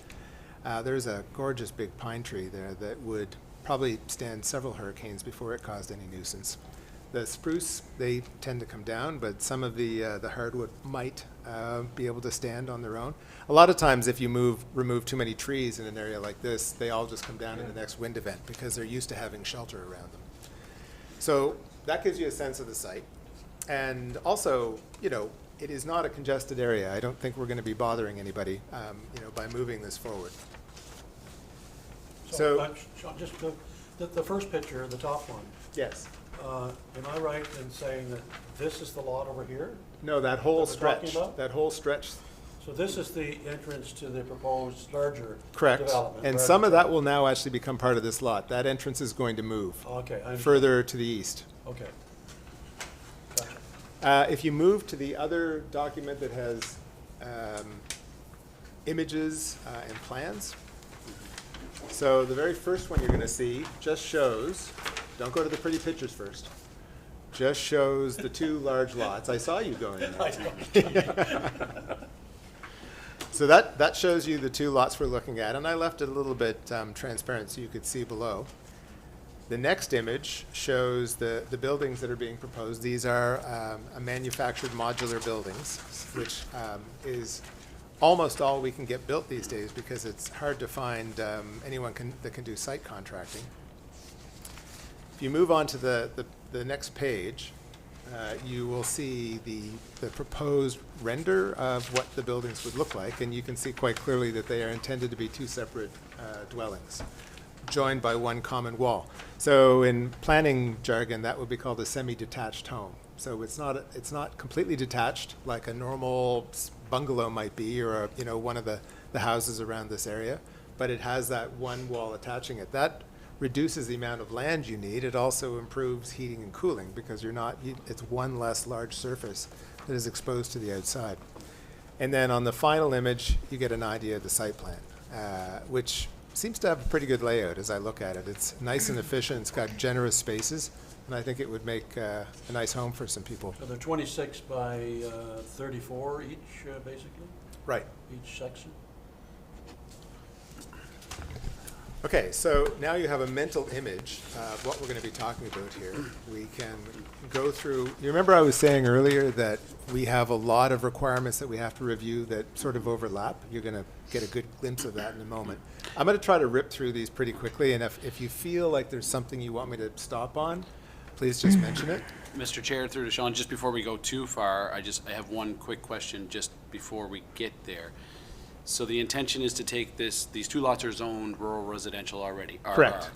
there's a gorgeous big pine tree there that would probably stand several hurricanes before it caused any nuisance. The spruce, they tend to come down, but some of the hardwood might be able to stand on their own. A lot of times if you remove too many trees in an area like this, they all just come down in the next wind event because they're used to having shelter around them. So that gives you a sense of the site. And also, you know, it is not a congested area. I don't think we're going to be bothering anybody, you know, by moving this forward. So- Sean, just the first picture, the top one, Yes. am I right in saying that this is the lot over here? No, that whole That we're talking stretch, about? that whole stretch, So this is the entrance to the proposed larger correct. development? And right? some of that will now actually become part of this lot. That entrance is going to move Okay, I understand. further to the east. Okay. Gotcha. If you move to the other document that has images and plans, so the very first one you're going to see just shows, don't go to the pretty pictures first, just shows the two large lots. I saw you going there. So that shows you the two lots we're looking at, and I left it a little bit transparent so you could see below. The next image shows the buildings that are being proposed. These are manufactured modular buildings, which is almost all we can get built these days because it's hard to find anyone that can do site contracting. If you move on to the next page, you will see the proposed render of what the buildings would look like, and you can see quite clearly that they are intended to be two separate dwellings, joined by one common wall. So in planning jargon, that would be called a semi-detached home. So it's not completely detached like a normal bungalow might be, or one of the houses around this area, but it has that one wall attaching it. That reduces the amount of land you need. It also improves heating and cooling because it's one less large surface that is exposed to the outside. And then on the final image, you get an idea of the site plan, which seems to have a pretty good layout as I look at it. It's nice and efficient. It's got generous spaces, and I think it would make a nice home for some people. So they're 26 by 34 each, basically, Right. each section? Okay, so now you have a mental image of what we're going to be talking about here. We can go through, you remember I was saying earlier that we have a lot of requirements that we have to review that sort of overlap? You're going to get a good glimpse of that in a moment. I'm going to try to rip through these pretty quickly, and if you feel like there's something you want me to stop on, please just mention it. Mr. Chair, through to Sean, just before we go too far, I have one quick question just before we get there. So the intention is to take these two lots are zoned rural residential already? RR. Correct.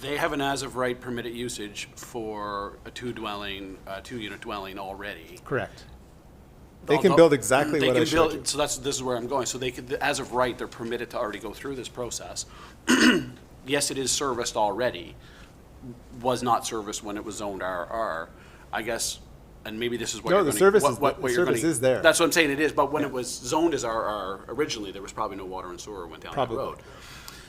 They have an as-of-right permitted usage for a two-unit dwelling already. Correct. They can build exactly They what I can showed build- you. So this is where I'm going. So they could, as of right, they're permitted to already go through this process. Yes, it is serviced already, was not serviced when it was zoned RR. I guess, and maybe this is what No, you're the gonna- service what- is- what the you're gonna- service is there. That's what I'm saying, it is, but when it was zoned as RR originally, there was probably no water and sewer went down that Probably. road.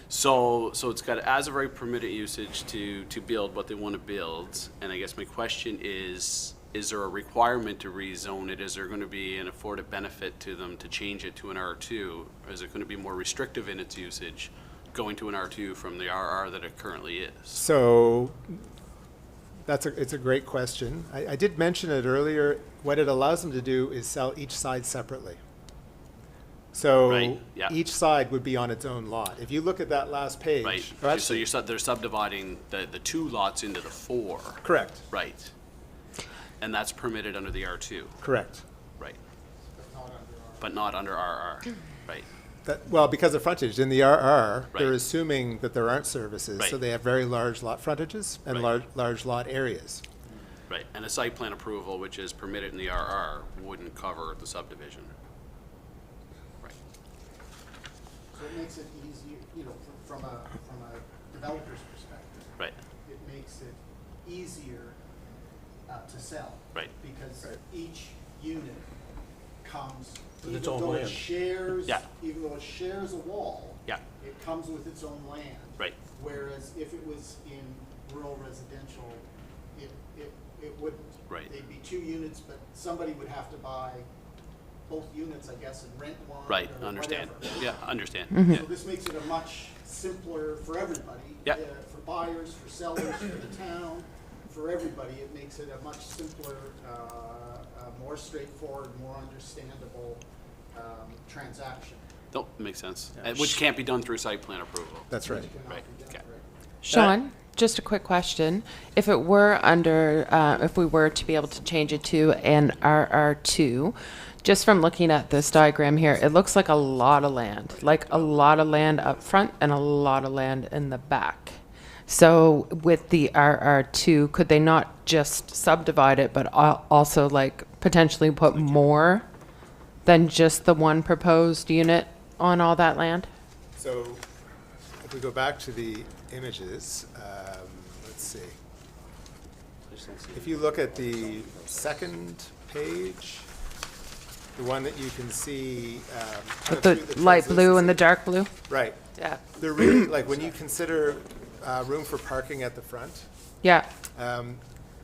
So it's got as of right permitted usage to build what they want to build, and I guess my question is there a requirement to rezone it? Is there going to be an afforded benefit to them to change it to an R2? Or is it going to be more restrictive in its usage, going to an R2 from the RR that it currently is? So it's a great question. I did mention it earlier. What it allows them to do is sell each side separately. So Right, yeah. each side would be on its own lot. If you look at that last page. Right, or so actually- they're subdividing the two lots into the four. Correct, Right. And that's permitted under the R2, correct. right? But not under RR, right? Well, because of frontage, in the RR, they're Right. assuming that there aren't services, so Right. they have very large lot frontages and Right. large lot areas. Right, and a site plan approval, which is permitted in the RR, wouldn't cover the subdivision. Right. So it makes it easier, from a developer's perspective, Right, it makes it easier to sell. right. Because each unit comes, With even its own though it land. shares, Yeah. even though it shares a wall, Yeah, it comes with its own land. right, Whereas if it was in rural residential, it wouldn't. Right. They'd be 2 units, but somebody would have to buy both units, I guess, and rent one. right, or understand. whatever. Yeah, understand. So Yeah. this makes it a much simpler for everybody. Yeah. For buyers, for sellers, for the town, for everybody, it makes it a much simpler, more straightforward, more understandable transaction. Nope, makes sense. Which can't be done through site plan approval. That's right. Which cannot Right, be done, okay. right. Sean, just a quick question. If it were under, if we were to be able to change it to an RR2, just from looking at this diagram here, it looks like a lot of land up front and a lot of land in the back. So with the RR2, could they not just subdivide it, but also like potentially put more than just the one proposed unit on all that land? So if we go back to the images, let's see. If you look at the second page, the one that you can see. kind With of through the light blue and the translucency. dark blue? Right. Yeah. They're really, like, when you consider room for parking at the front, Yeah.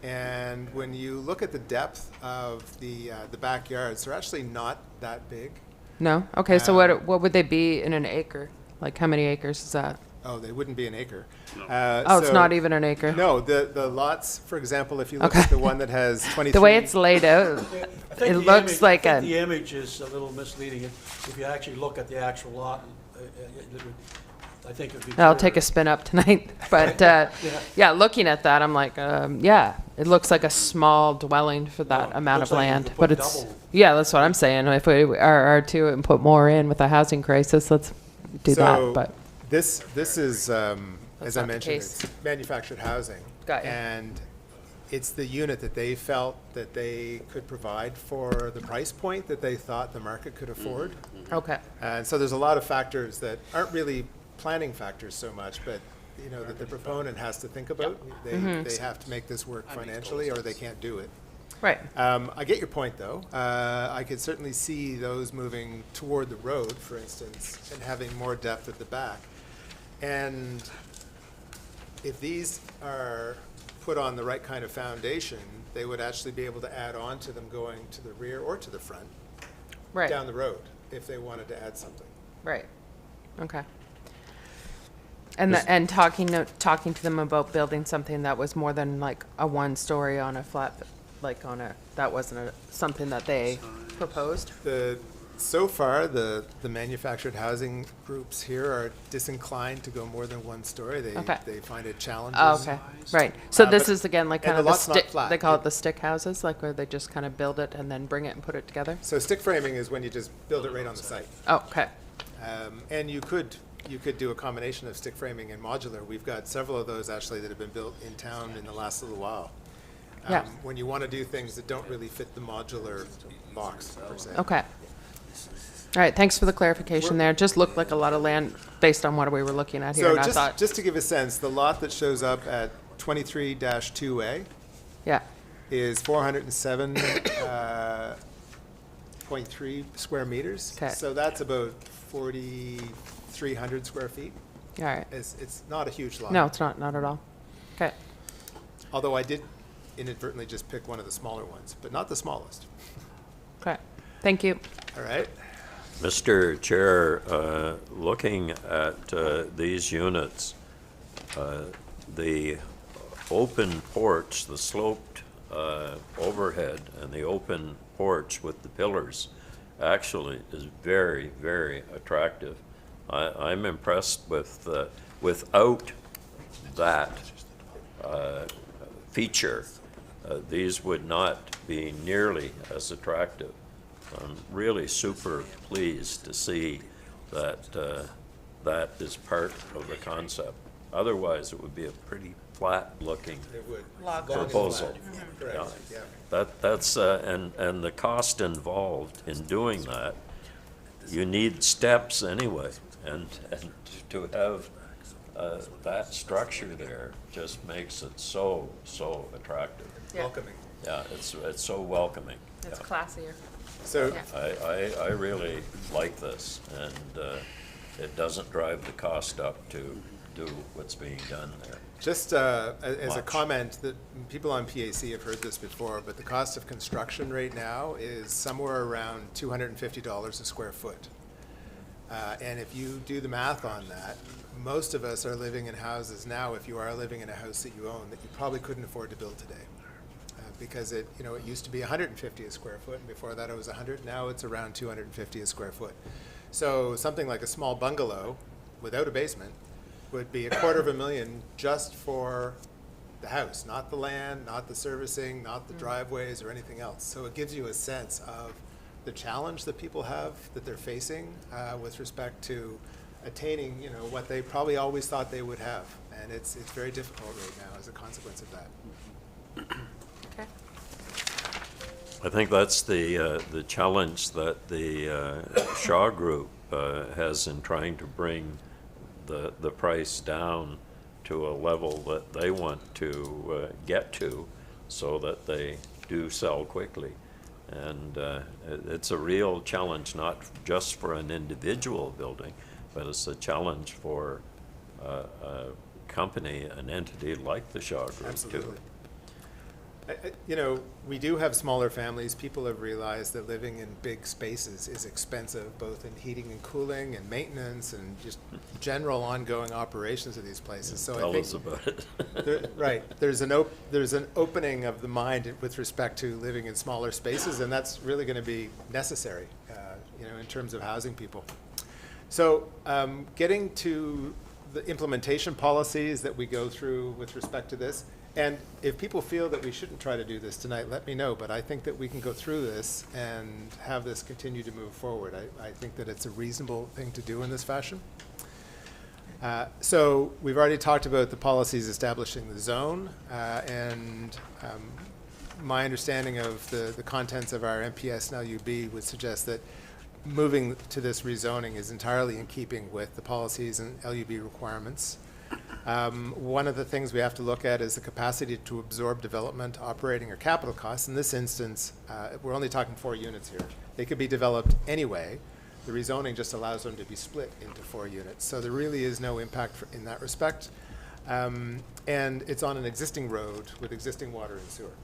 and when you look at the depth of the backyards, they're actually not that big. No? Okay, so what would they be in an acre? Like how many acres is that? Oh, they wouldn't be an acre. Oh, it's not even an acre? No, the lots, for example, if you look Okay. at the one that has 23. The way it's laid out, I think it the looks image- like I think the a, image is a little misleading. If you actually look at the actual lot, I think it'd be. I'll take clearer. a spin up tonight. But yeah, looking at that, I'm like, yeah, it looks like a small dwelling for that Well, amount looks of like you land. could But put it's, double. yeah, that's what I'm saying. If we are to and put more in with a housing crisis, let's do that. So But this is, as That's I not the mentioned, case. it's manufactured housing. Got ya. And it's the unit that they felt that they could provide for the price point that they thought the market could afford. okay, And so there's a lot of factors that aren't really planning factors so much, but, you know, that the proponent has to think about. They have to make this work financially, or they can't do it. right. I get your point, though. I could certainly see those moving toward the road, for instance, and having more depth at the back. And if these are put on the right kind of foundation, they would actually be able to add on to them going to the rear or to the front Right. down the road if they wanted to add something. Right. Okay. And talking to them about building something that was more than like a 1-story on a flat, like on a, that wasn't something that they proposed? So far, the manufactured housing groups here are disinclined to go more than 1 story. Okay. They find it challenging. Oh, okay, right. So this but- is again like and kind the of the lot's not stick, flat. they call it the stick houses, like where they just kind of build it and then bring it and put it together? So stick framing is when you just build it right on the site. Oh, okay. And you could do a combination of stick framing and modular. We've got several of those actually that have been built in town in the last little while. Yeah. When you want to do things that don't really fit the modular box, per se. Okay. All right, thanks for the clarification there. Just looked like a lot of land based on what we were looking at here, So and I thought, just to give a sense, the lot that shows up at 23-2A yeah, is 407.3 square meters. Okay. So that's about 4,300 square feet. all right. It's not a huge lot. No, it's not at all. Okay, Although I did inadvertently just pick one of the smaller ones, but not the smallest. okay. Thank you. All right? Mr. Chair, looking at these units, the open porch, the sloped overhead, and the open porch with the pillars actually is very, very attractive. I'm impressed with, without that feature, these would not be nearly as attractive. I'm really super pleased to see that that is part of the concept. Otherwise, it would be a pretty flat-looking It would. proposal. Correct, yeah. That's, and the cost involved in doing that, you need steps anyway, and to have that structure there just makes it so attractive. Welcoming. Yeah, it's so welcoming. It's Yeah. classier. So, Yeah. I really like this, and it doesn't drive the cost up to do what's being done there. just as a Much. comment, that people on PAC have heard this before, but the cost of construction right now is somewhere around $250 a square foot. And if you do the math on that, most of us are living in houses now, if you are living in a house that you own, that you probably couldn't afford to build today. Because it used to be 150 a square foot, and before that it was 100, now it's around 250 a square foot. So something like a small bungalow without a basement would be $250,000 just for the house, not the land, not the servicing, not the driveways or anything else. So it gives you a sense of the challenge that people have, that they're facing with respect to attaining, what they probably always thought they would have. And it's very difficult right now as a consequence of that. Okay. I think that's the challenge that the Shaw Group has in trying to bring the price down to a level that they want to get to, so that they do sell quickly. And it's a real challenge, not just for an individual building, but it's a challenge for a company, an entity like the Shaw Group too. Absolutely. We do have smaller families. People have realized that living in big spaces is expensive, both in heating and cooling and maintenance and just general ongoing operations of these places. So I Tell think us about it. right, there's an opening of the mind with respect to living in smaller spaces, and that's really going to be necessary, in terms of housing people. So getting to the implementation policies that we go through with respect to this. And if people feel that we shouldn't try to do this tonight, let me know. But I think that we can go through this and have this continue to move forward. I think that it's a reasonable thing to do in this fashion. So we've already talked about the policies establishing the zone. And my understanding of the contents of our MPS and LUB would suggest that moving to this rezoning is entirely in keeping with the policies and LUB requirements. One of the things we have to look at is the capacity to absorb development, operating, or capital costs. In this instance, we're only talking 4 units here. They could be developed anyway. The rezoning just allows them to be split into 4 units. So there really is no impact in that respect. And it's on an existing road with existing water and sewer.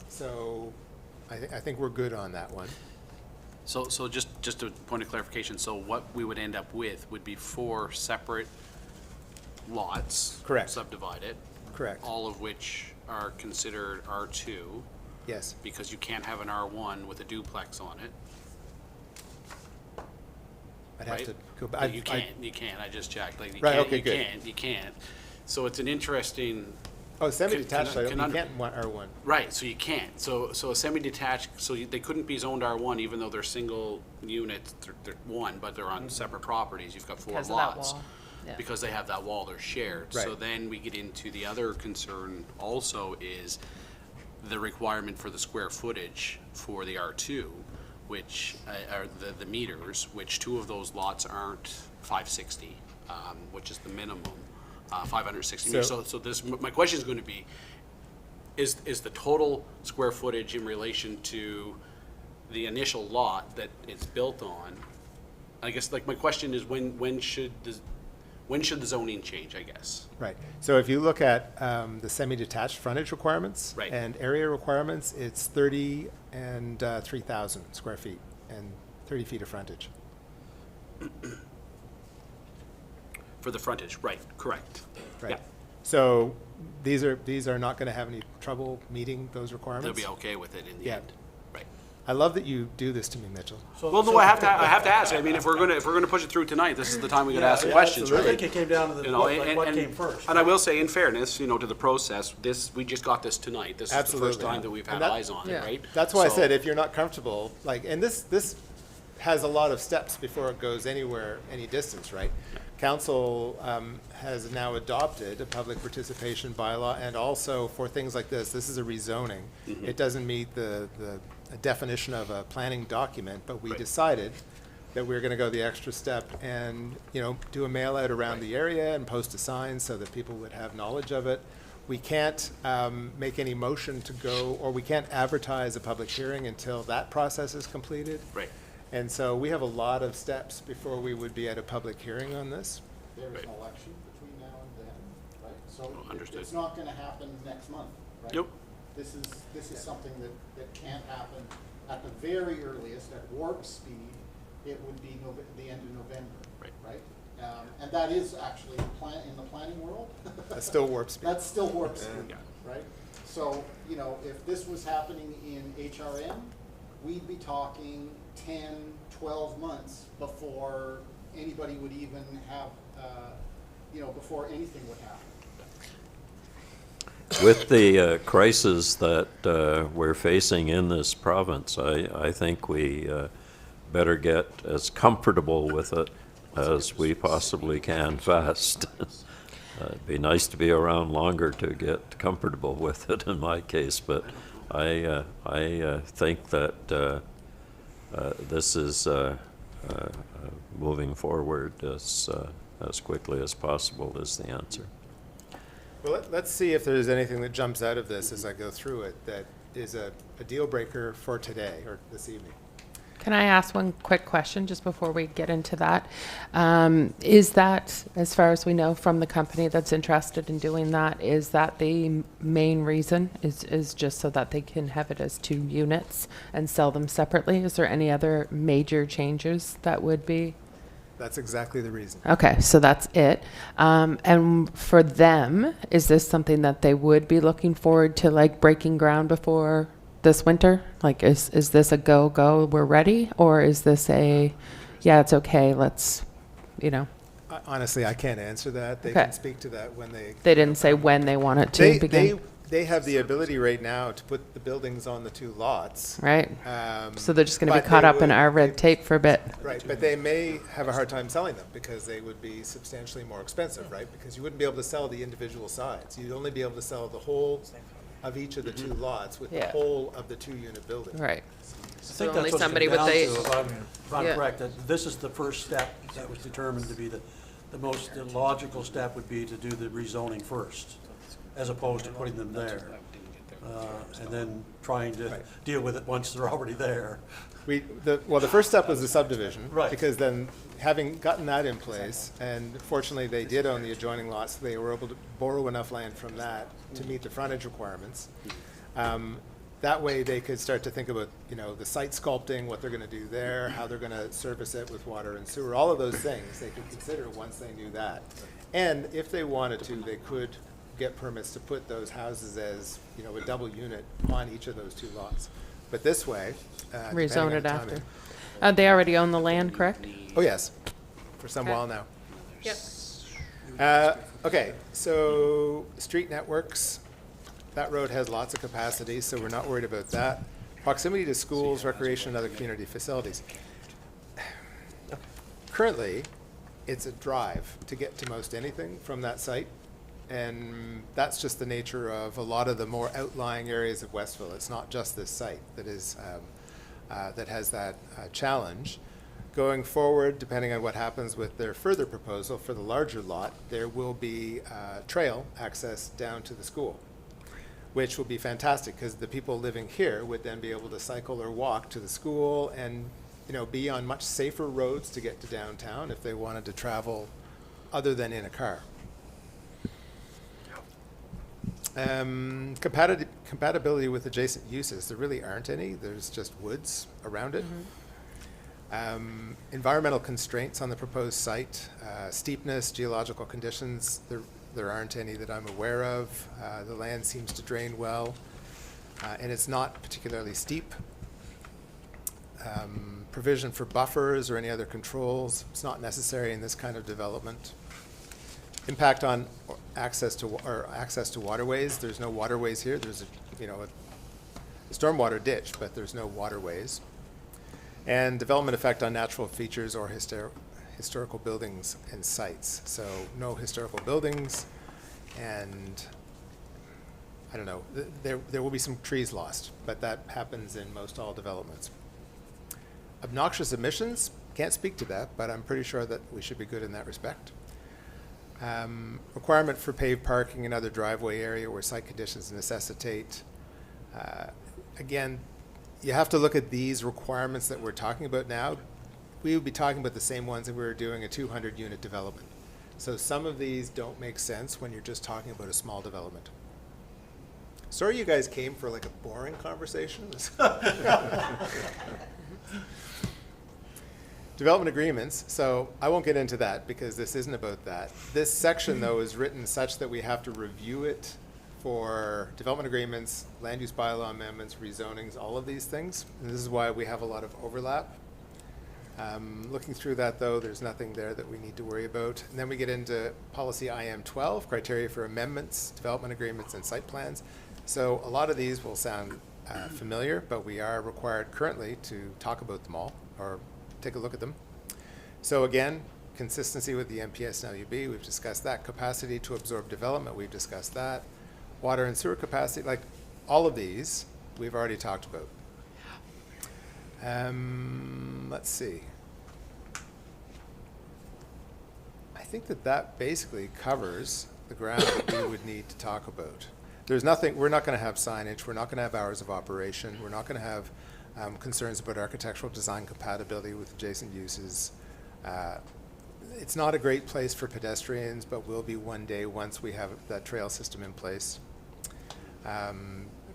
So I think we're good on that one. So just a point of clarification, so what we would end up with would be 4 separate lots. Correct. Subdivided. Correct. All of which are considered R2, Yes. because you can't have an R1 with a duplex on it, I'd have right? to go back. You can't, I just checked, like, Right, okay, good. you can't. So it's an interesting, Oh, semi-detached, you can can't want R1. right, so you can't. So a semi-detached, they couldn't be zoned R1 even though they're single units, they're one, but they're on separate properties, you've got 4 Because of that lots. wall. Yeah. Because they have that wall, they're shared. So Right. then we get into the other concern also is the requirement for the square footage for the R2, which are the meters, which 2 of those lots aren't 560, which is the minimum, 560 meters. So this, my question is going to be, is the total square footage in relation to the initial lot that it's built on? I guess, like, my question is, when should the zoning change, I guess? Right. So if you look at the semi-detached frontage requirements Right. and area requirements, it's 30 and 3,000 square feet and 30 feet of frontage. For the frontage, right, correct. Right. Yeah, So these are not going to have any trouble meeting those they'll requirements. be okay with it in the Yeah. end, right. I love that you do this to me, Mitchell. Well, no, I have to ask. I mean, if we're gonna push it through tonight, this is the time we gotta ask the questions, I right? think it came down to the, You know, what came first. And I will say, in fairness, to the process, we just got this tonight. This is the Absolutely. first time that we've had And that- eyes on it, Yeah. right? That's why I So- said if you're not comfortable, and this has a lot of steps before it goes anywhere, any distance, right? Council has now adopted a public participation bylaw, and also for things like this is a rezoning. It doesn't meet the definition of a planning document, but we Right. decided that we're going to go the extra step and, you know, do a mail out around the area and post a sign so that people would have knowledge of it. We can't make any motion to go, or we can't advertise a public hearing until that process is completed. Right. And so we have a lot of steps before we would be at a public hearing on this. There is Right. an election between now and then, right? So Understood. it's not gonna happen next month, right? Nope. This is something that can't happen at the very earliest, at warp speed, it would be the end of November, Right. right? And that is actually in the planning world. That's still warp speed. That's still warp speed, Yeah. right? So, you know, if this was happening in HRM, we'd be talking 10, 12 months before anybody would even have, you know, before anything would happen. With the crisis that we're facing in this province, I think we better get as comfortable with it as we possibly can fast. It'd be nice to be around longer to get comfortable with it in my case, but I think that this is moving forward as quickly as possible is the answer. Well, let's see if there's anything that jumps out of this as I go through it that is a deal breaker for today or this evening. Can I ask one quick question just before we get into that? Is that, as far as we know from the company that's interested in doing that, is that the main reason is just so that they can have it as 2 units and sell them separately? Is there any other major changes that would be? That's exactly the reason. Okay, so that's it. And for them, is this something that they would be looking forward to, like breaking ground before this winter? Like, is this a go, we're ready? Or is this a, yeah, it's okay, let's, you know, Honestly, I can't answer that. They Okay. can speak to that when they. they didn't say when they want it to begin, They have the ability right now to put the buildings on the 2 lots. right? So they're just going to but be caught they up in would- our red tape for a bit. Right, but they may have a hard time selling them because they would be substantially more expensive, right? Because you wouldn't be able to sell the individual sides. You'd only be able to sell the whole of each of the 2 lots with the Yeah. whole of the 2-unit building. Right. I So think only that's what it's somebody come with down the, to, if I'm Yeah. correct, that this is the first step that was determined to be the logical step would be to do the rezoning first, as opposed to putting them there. And then trying to Right. deal with it once they're already there. Well, the first step was the subdivision. Right. Because then, having gotten that in place, and fortunately, they did own the adjoining lots, they were able to borrow enough land from that to meet the frontage requirements. That way, they could start to think about, you know, the site sculpting, what they're gonna do there, how they're gonna service it with water and sewer, all of those things they could consider once they knew that. And if they wanted to, they could get permits to put those houses as, you know, a double unit on each of those 2 lots. But this way, depending rezone on it the after. timing- They already own the land, correct? Oh, yes, for some Okay. while now. Yep. Okay, so street networks, that road has lots of capacity, so we're not worried about that. Proximity to schools, recreation, and other community facilities. Currently, it's a drive to get to most anything from that site, and that's just the nature of a lot of the more outlying areas of Westville. It's not just this site that is, that has that challenge. Going forward, depending on what happens with their further proposal for the larger lot, there will be trail access down to the school, which will be fantastic because the people living here would then be able to cycle or walk to the school and, you know, be on much safer roads to get to downtown if they wanted to travel other than in a car. Compatibility with adjacent uses, there really aren't any. There's just woods around it. Environmental constraints on the proposed site, steepness, geological conditions, there aren't any that I'm aware of. The land seems to drain well, and it's not particularly steep. Provision for buffers or any other controls, it's not necessary in this kind of development. Impact on access to waterways. There's no waterways here. There's a stormwater ditch, but there's no waterways. And development effect on natural features or historical buildings and sites. So no historical buildings, and I don't know. There will be some trees lost, but that happens in most all developments. Obnoxious emissions. Can't speak to that, but I'm pretty sure that we should be good in that respect. Requirement for paved parking and other driveway area where site conditions necessitate. Again, you have to look at these requirements that we're talking about now. We would be talking about the same ones if we were doing a 200-unit development. So some of these don't make sense when you're just talking about a small development. Sorry you guys came for like a boring conversation. Development agreements, so I won't get into that because this isn't about that. This section, though, is written such that we have to review it for development agreements, land use bylaw amendments, rezonings, all of these things. And this is why we have a lot of overlap. Looking through that, though, there's nothing there that we need to worry about. And then we get into policy IM12, criteria for amendments, development agreements, and site plans. So a lot of these will sound familiar, but we are required currently to talk about them all, or take a look at them. So again, consistency with the MPS and LUB, we've discussed that. Capacity to absorb development, we've discussed that. Water and sewer capacity, like all of these, we've already talked about. Let's see. I think that that basically covers the ground that we would need to talk about. There's nothing, we're not going to have signage, we're not going to have hours of operation, we're not going to have concerns about architectural design compatibility with adjacent uses. It's not a great place for pedestrians, but will be one day once we have that trail system in place.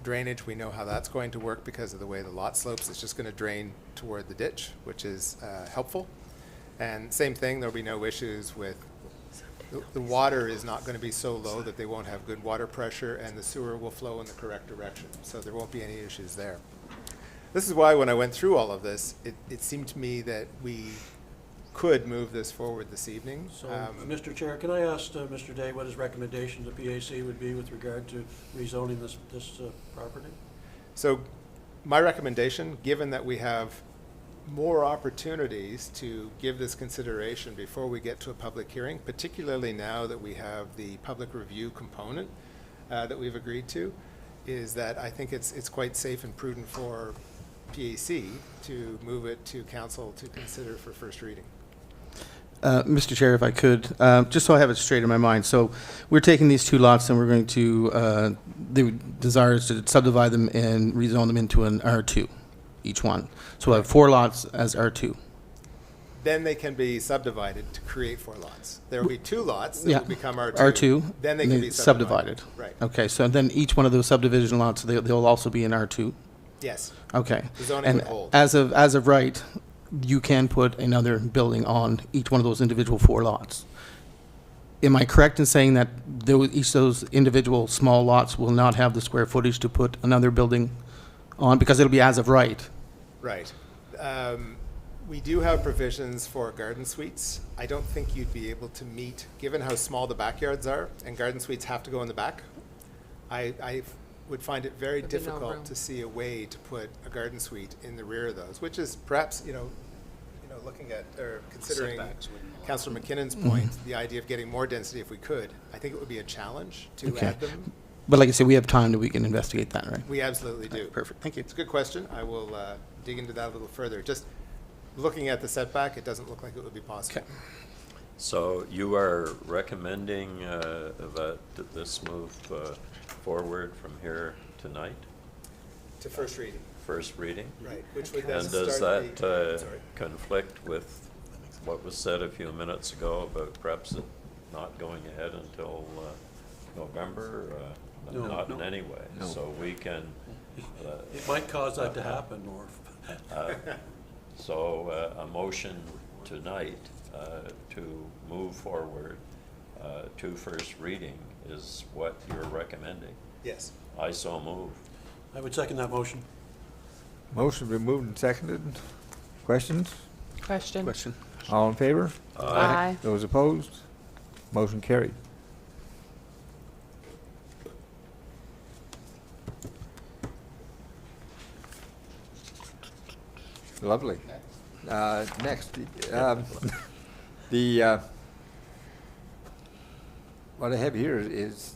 Drainage, we know how that's going to work because of the way the lot slopes. It's just going to drain toward the ditch, which is helpful. And same thing, there'll be no issues with, the water is not going to be so low that they won't have good water pressure, and the sewer will flow in the correct direction. So there won't be any issues there. This is why when I went through all of this, it seemed to me that we could move this forward this evening. So, Mr. Chair, can I ask Mr. Day what his recommendation to PAC would be with regard to rezoning this property? So my recommendation, given that we have more opportunities to give this consideration before we get to a public hearing, particularly now that we have the public review component that we've agreed to, is that I think it's quite safe and prudent for PAC to move it to council to consider for first reading. Mr. Chair, if I could, just so I have it straight in my mind. So we're taking these two lots and we're going to, the desire is to subdivide them and rezone them into an R2, each one. So we'll have 4 lots as R2. Then they can be subdivided to create 4 lots. There will be 2 lots that Yeah. will become R2. R2. Then they and can be subdivided. Right. Okay, so then each one of those subdivision lots, they'll also be in R2. Yes. Okay. The zoning And would hold. as of right, you can put another building on each one of those individual 4 lots. Am I correct in saying that each of those individual small lots will not have the square footage to put another building on, because it'll be as of right? Right. We do have provisions for garden suites. I don't think you'd be able to meet, given how small the backyards are, and garden suites have to go in the back. I would find it very There'd be no difficult room. to see a way to put a garden suite in the rear of those, which is perhaps, looking at, or considering Councillor McKinnon's point, the idea of getting more density if we could. I think it would be a challenge to Okay. add them. But like I said, we have time that we can investigate that, right? We absolutely do. Perfect, thank you. It's a good question. I will dig into that a little further. Just looking at the setback, it doesn't look like it would be possible. Okay. So you are recommending that this move forward from here tonight, To first reading. first reading? Right, which would then And does start that sorry. conflict with what was said a few minutes ago about perhaps it not going ahead until November? No. Not in No. any way. So we can, It might cause that to happen, or so a motion tonight to move forward to first reading is what you're recommending. Yes. I so move. I would second that motion. Motion been moved and seconded. Questions? Question? Question. All in favor? Aye. Those opposed? Motion carried. Lovely. Next, what I have here is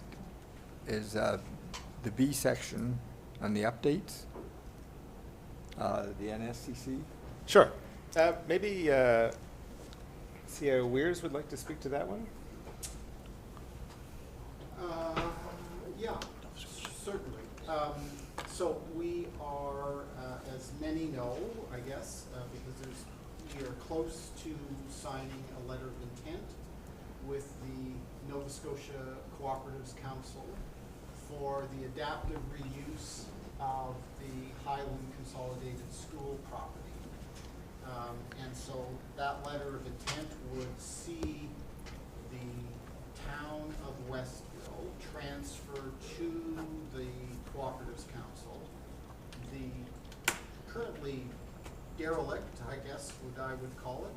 the B section on the updates, the NSCC. Sure. Maybe CEO Weirs would like to speak to that one? Yeah, certainly. So we are, as many know, I guess, because we are close to signing a letter of intent with the Nova Scotia Cooperatives Council for the adaptive reuse of the Highland Consolidated School property. And so that letter of intent would see the town of Westville transfer to the Cooperatives Council the currently derelict, I guess, I would call it,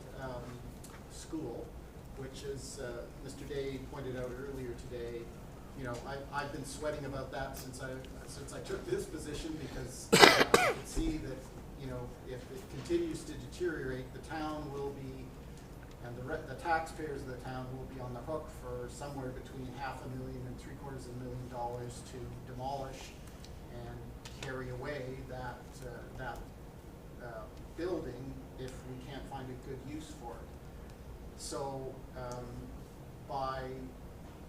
school, which is, Mr. Day pointed out earlier today, you know, I've been sweating about that since I took this position, because I can see that, you know, if it continues to deteriorate, the town will be, and the taxpayers of the town will be on the hook for somewhere between $500,000 and $750,000 to demolish and carry away that building if we can't find a good use for it. So by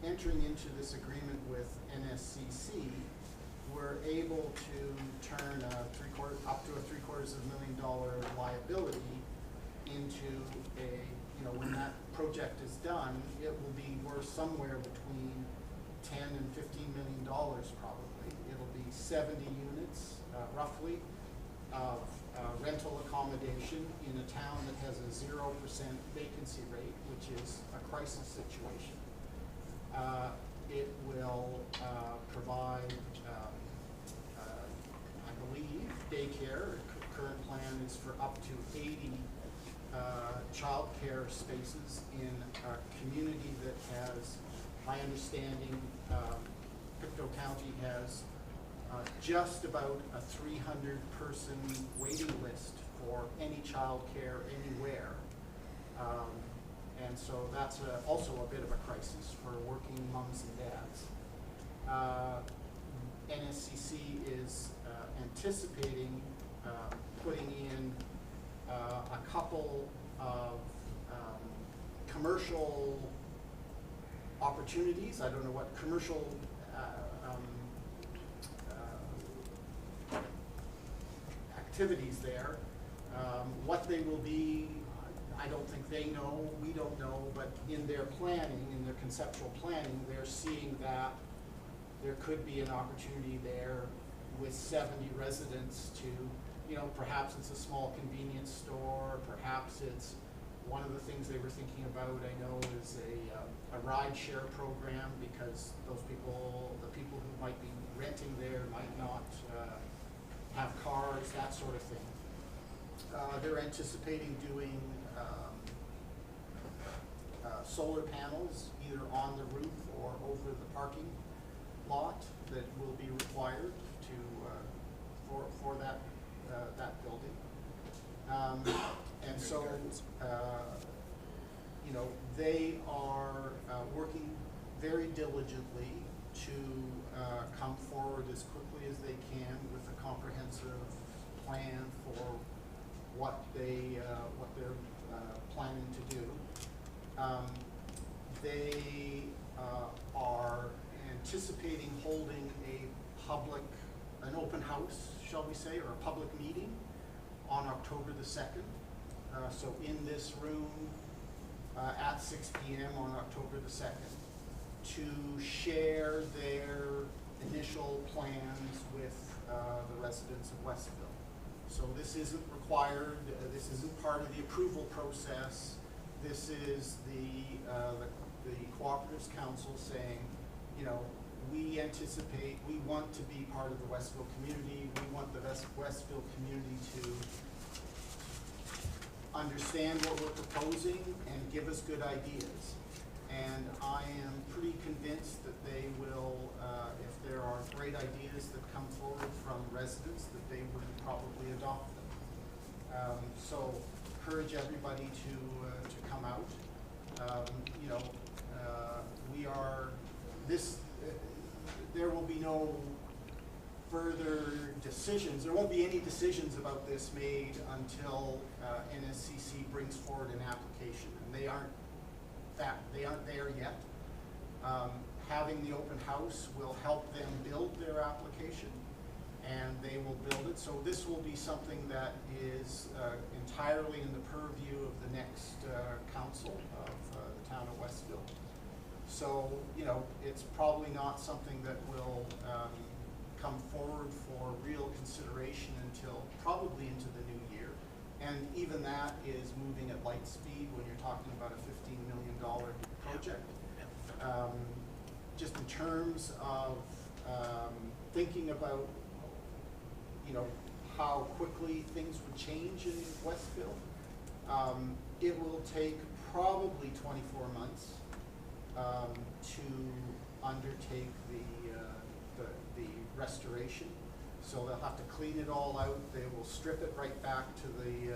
entering into this agreement with NSCC, we're able to turn up to a $750,000 liability into a, you know, when that project is done, it will be worth somewhere between $10 and $15 million probably. It'll be 70 units, roughly, of rental accommodation in a town that has a 0% vacancy rate, which is a crisis situation. It will provide, I believe, daycare. Current plan is for up to 80 childcare spaces in a community that has, my understanding, Pictou County has just about a 300-person waiting list for any childcare anywhere. And so that's also a bit of a crisis for working moms and dads. NSCC is anticipating putting in a couple of commercial opportunities. I don't know what commercial activities there. What they will be, I don't think they know, we don't know, but in their planning, in their conceptual planning, they're seeing that there could be an opportunity there with 70 residents to, you know, perhaps it's a small convenience store, perhaps it's one of the things they were thinking about, I know, is a ride share program, because those people, the people who might be renting there might not have cars, that sort of thing. They're anticipating doing solar panels either on the roof or over the parking lot that will be required to for that building. And so, you know, they are working very diligently to come forward as quickly as they can with a comprehensive plan for what they're planning to do. They are anticipating holding an open house, shall we say, or a public meeting on October the 2nd. So in this room at 6 p.m. on October the 2nd, to share their initial plans with the residents of Westville. So this isn't required, this isn't part of the approval process. This is the Cooperatives Council saying, you know, we anticipate, we want to be part of the Westville community. We want the Westville community to understand what we're proposing and give us good ideas. And I am pretty convinced that they will, if there are great ideas that come forward from residents, that they would probably adopt them. So encourage everybody to come out. You know, we are, there will be no further decisions, there won't be any decisions about this made until NSCC brings forward an application, and they aren't there yet. Having the open house will help them build their application, and they will build it. So this will be something that is entirely in the purview of the next council of the town of Westville. So, you know, it's probably not something that will come forward for real consideration until probably into the new year. And even that is moving at light speed when you're talking about a $15 million project. Just in terms of thinking about, you know, how quickly things would change in Westville, it will take probably 24 months to undertake the restoration. So they'll have to clean it all out. They will strip it right back to the,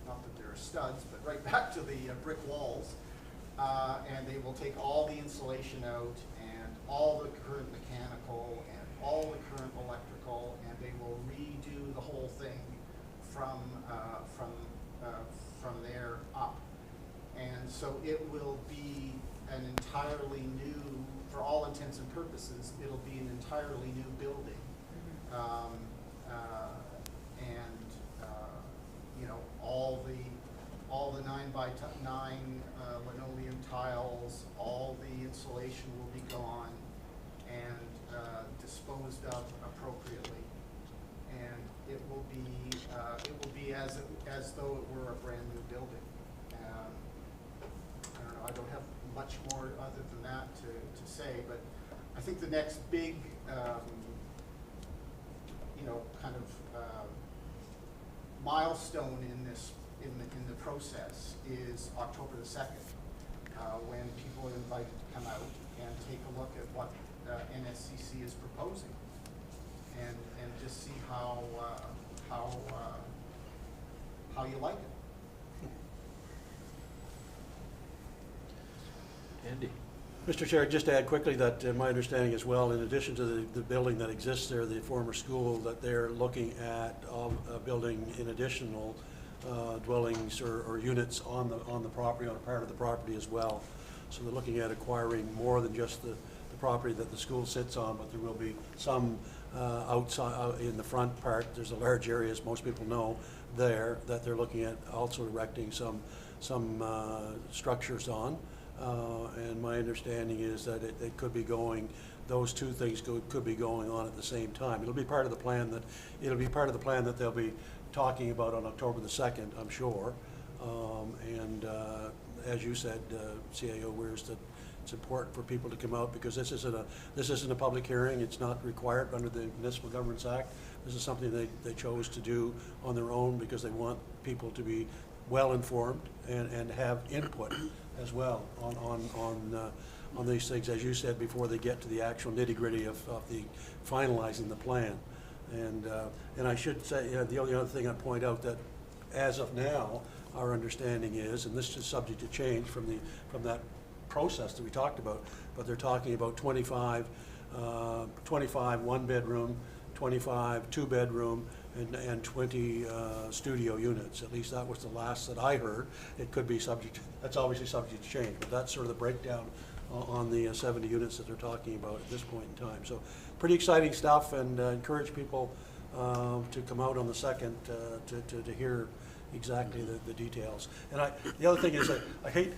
not that there are studs, but right back to the brick walls. And they will take all the insulation out and all the current mechanical and all the current electrical, and they will redo the whole thing from there up. And so it will be an entirely new, for all intents and purposes, it'll be an entirely new building. You know, all the 9x9 linoleum tiles, all the insulation will be gone and disposed of appropriately, and it will be as though it were a brand new building. I don't know. I don't have much more other than that to say, but I think the next big, you know, kind of milestone in this in the process is October the 2nd, when people are invited to come out and take a look at what NSCC is proposing, and just see how you like it. Andy? Mr. Chair, just to add quickly that my understanding as well, in addition to the building that exists there, the former school, that they're looking at building in additional dwellings or units on the property, on a part of the property as well. So they're looking at acquiring more than just the property that the school sits on, but there will be some outside in the front part. There's a large area, as most people know, there that they're looking at also erecting some structures on. And my understanding is that it could be going, those two things could be going on at the same time. It'll be part of the plan that they'll be talking about on October the 2nd, I'm sure. As you said, CAO Weirs, that it's important for people to come out, because this isn't a public hearing. It's not required under the Municipal Governments Act. This is something they chose to do on their own because they want people to be well informed and have input as well on these things, as you said, before they get to the actual nitty-gritty of the finalizing the plan. And I should say, the only other thing I'd point out, that as of now, our understanding is, and this is subject to change from that process that we talked about, but they're talking about 25 one-bedroom, 25 two-bedroom, and 20 studio units. At least that was the last that I heard. It could be that's obviously subject to change, but that's sort of the breakdown on the 70 units that they're talking about at this point in time. So pretty exciting stuff, and encourage people to come out on the 2nd to hear exactly the details. And the other thing is, I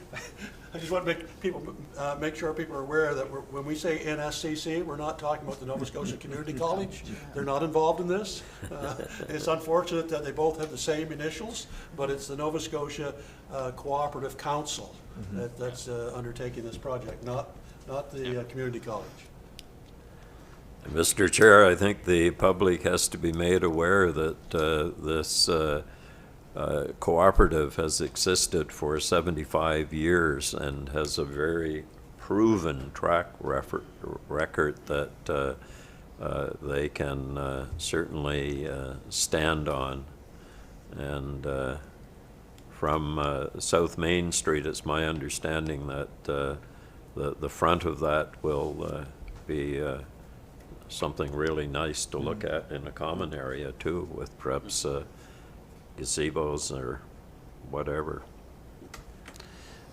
just want to make sure people are aware that when we say NSCC, we're not talking about the Nova Scotia Community College. They're not involved in this. It's unfortunate that they both have the same initials, but it's the Nova Scotia Cooperative Council that's undertaking this project, not the community college. Mr. Chair, I think the public has to be made aware that this cooperative has existed for 75 years and has a very proven track record that they can certainly stand on. And from South Main Street, it's my understanding that the front of that will be something really nice to look at in a common area too, with perhaps gazebos or whatever.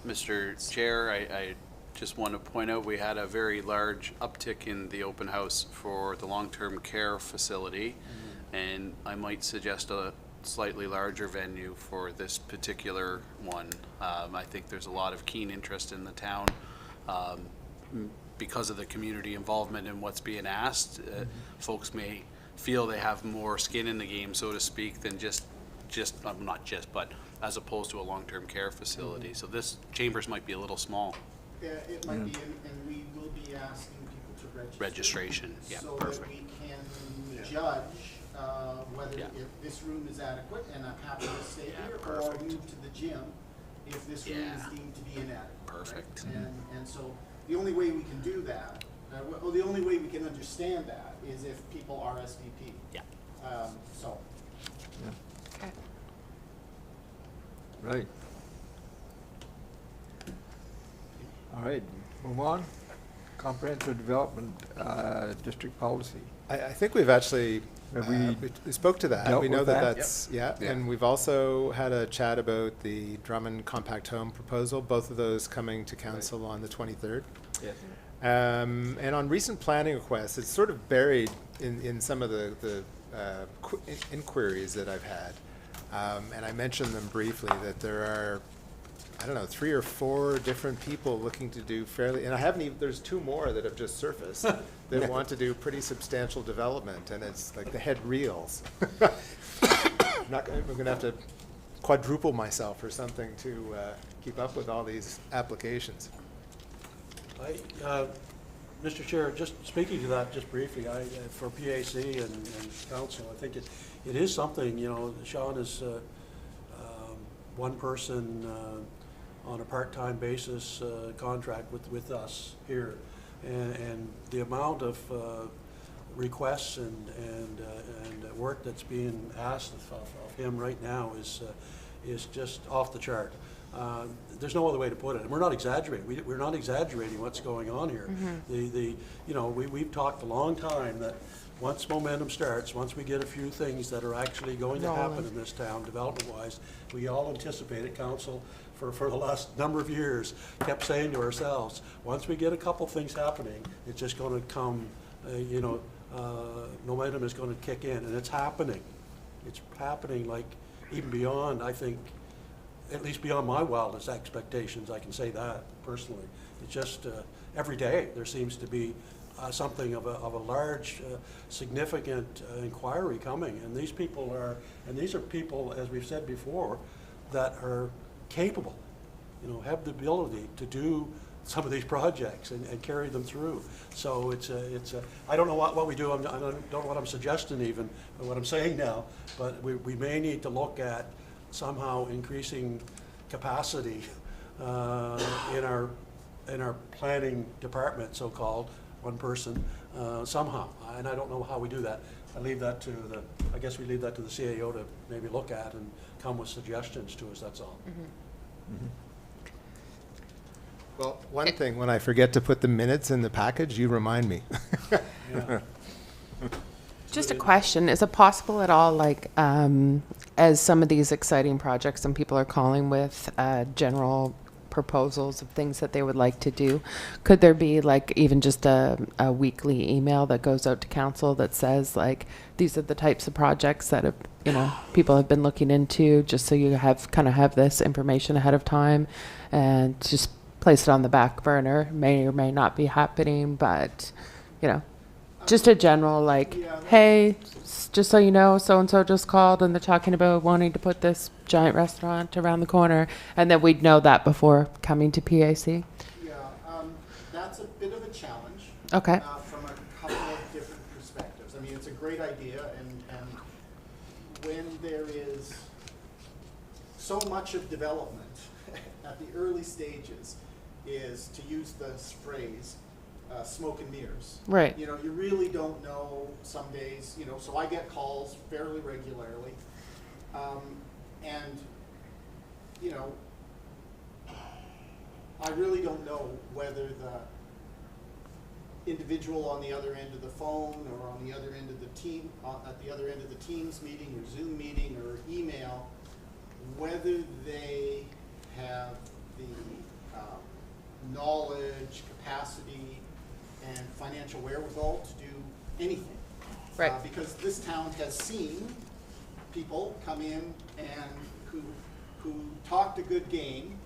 Mr. Chair, I just want to point out, we had a very large uptick in the open house for the long-term care facility, and I might suggest a slightly larger venue for this particular one. I think there's a lot of keen interest in the town because of the community involvement in what's being asked. Folks may feel they have more skin in the game, so to speak, than just not just, but as opposed to a long-term care facility. So this chambers might be a little small. Yeah, it might be, and we will be asking people to register. Registration, yeah, So perfect. that we can judge whether Yeah. if this room is adequate and I'm happy to stay Yeah, here, or perfect. move to the gym if this room Yeah. is deemed to be inadequate. right? Perfect. And so the only way we can do that, well, the only way we can understand that is if people RSVP. Yeah. So, Okay. Right. All right, move on. Comprehensive Development District Policy. I think we've actually, Have we we spoke to that. dealt We know with that that? that's, yeah. And we've also had a chat about the Drummond Compact Home proposal, both of those coming to council on the 23rd. Yes. And on recent planning requests, it's sort of buried in some of the inquiries that I've had. And I mentioned them briefly, that there are, I don't know, 3 or 4 different people looking to do fairly, and I haven't even, there's 2 more that have just surfaced that want to do pretty substantial development, and it's like the head reels. I'm gonna have to quadruple myself or something to keep up with all these applications. Mr. Chair, just speaking to that just briefly, for PAC and council, I think it is something, you know, Sean is one person on a part-time basis contract with us here. And the amount of requests and work that's being asked of him right now is just off the chart. There's no other way to put it. And we're not exaggerating. We're not exaggerating what's going on here. You know, we've talked a long time that once momentum starts, once we get a few things that are actually going to happen in this town, development-wise, we all anticipate at council for the last number of years, kept saying to ourselves, once we get a couple things happening, it's just going to come, you know, momentum is going to kick in, and it's happening. It's happening, like, even beyond, I think, at least beyond my wildest expectations, I can say that personally. It's just every day there seems to be something of a large, significant inquiry coming, and these people are, and these are people, as we've said before, that are capable, you know, have the ability to do some of these projects and carry them through. So it's I don't know what we do. I don't know what I'm suggesting even, or what I'm saying now, but we may need to look at somehow increasing capacity in our planning department, so-called, one person, somehow. And I don't know how we do that. I leave that to I guess we leave that to the CAO to maybe look at and come with suggestions to us, that's all. Well, one thing, when I forget to put the minutes in the package, you remind me. Yeah. Just a question, is it possible at all, like, as some of these exciting projects and people are calling with general proposals of things that they would like to do, could there be like even just a weekly email that goes out to council that says like, these are the types of projects that have, you know, people have been looking into, just so you have this information ahead of time and just place it on the back burner, may or may not be happening, but, you know, just a general like, hey, just so you know, so-and-so just called and they're talking about wanting to put this giant restaurant around the corner, and then we'd know that before coming to PAC. yeah, that's a bit of a challenge. Okay. From a couple of different perspectives. I mean, it's a great idea, and when there is so much of development at the early stages is, to use this phrase, smoke and mirrors. Right. You know, you really don't know some days, you know, so I get calls fairly regularly. And, you know, I really don't know whether individual on the other end of the phone or on the other end of the team, at the other end of the Teams meeting or Zoom meeting or email, whether they have the knowledge, capacity, and financial wherewithal to do anything. Right. Because this town has seen people come in and who talked a good game,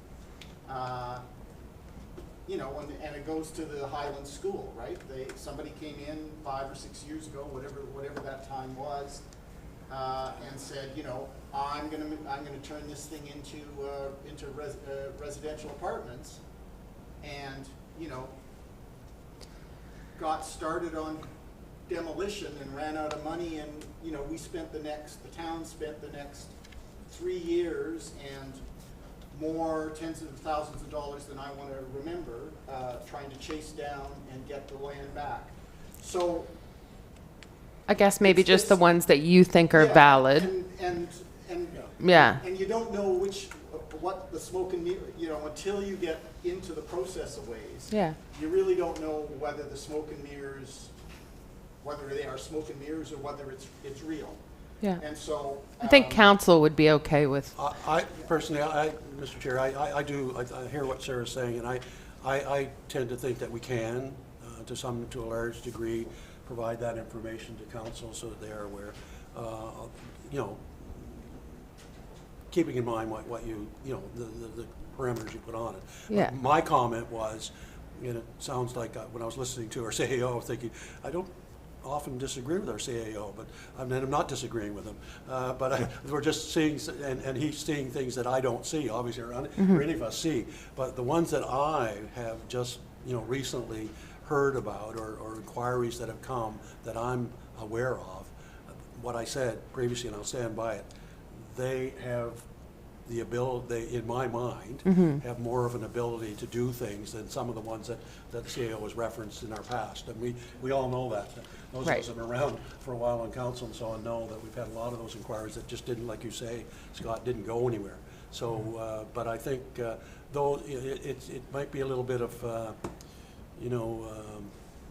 you know, and it goes to the Highland School, right? Somebody came in 5 or 6 years ago, whatever that time was, and said, you know, I'm gonna turn this thing into residential apartments, and, you know, got started on demolition and ran out of money, and, you know, the town spent the next 3 years and more tens of thousands of dollars than I want to remember, trying to chase down and get the land back. So, I guess maybe It's just the just- ones that you think are yeah, valid. And Yeah. and you don't know what the smoke and mirror, you know, until you get into the process of ways. Yeah. You really don't know whether the smoke and mirrors, whether they are smoke and mirrors or whether it's real. Yeah. And so. I think council would be okay with, I personally, Mr. Chair, I hear what Sarah's saying, and I tend to think that we can, to a large degree, provide that information to council so that they are aware. You know, keeping in mind what you know, the parameters you put on it. Yeah. My comment was, and it sounds like when I was listening to our CAO, I was thinking, I don't often disagree with our CAO, but I'm not disagreeing with him. But we're just seeing, and he's seeing things that I don't see, obviously, or any of us see. But the ones that I have just, you know, recently heard about, or inquiries that have come that I'm aware of, what I said previously, and I'll stand by it, they have the ability, they, in my mind, have more of an ability to do things than some of the ones that the CAO has referenced in our past. And we all know that. Those Right. of us that have been around for a while on council and so on know that we've had a lot of those inquiries that just didn't, like you say, Scott, didn't go anywhere. So, but I think, though, it might be a little bit of, you know,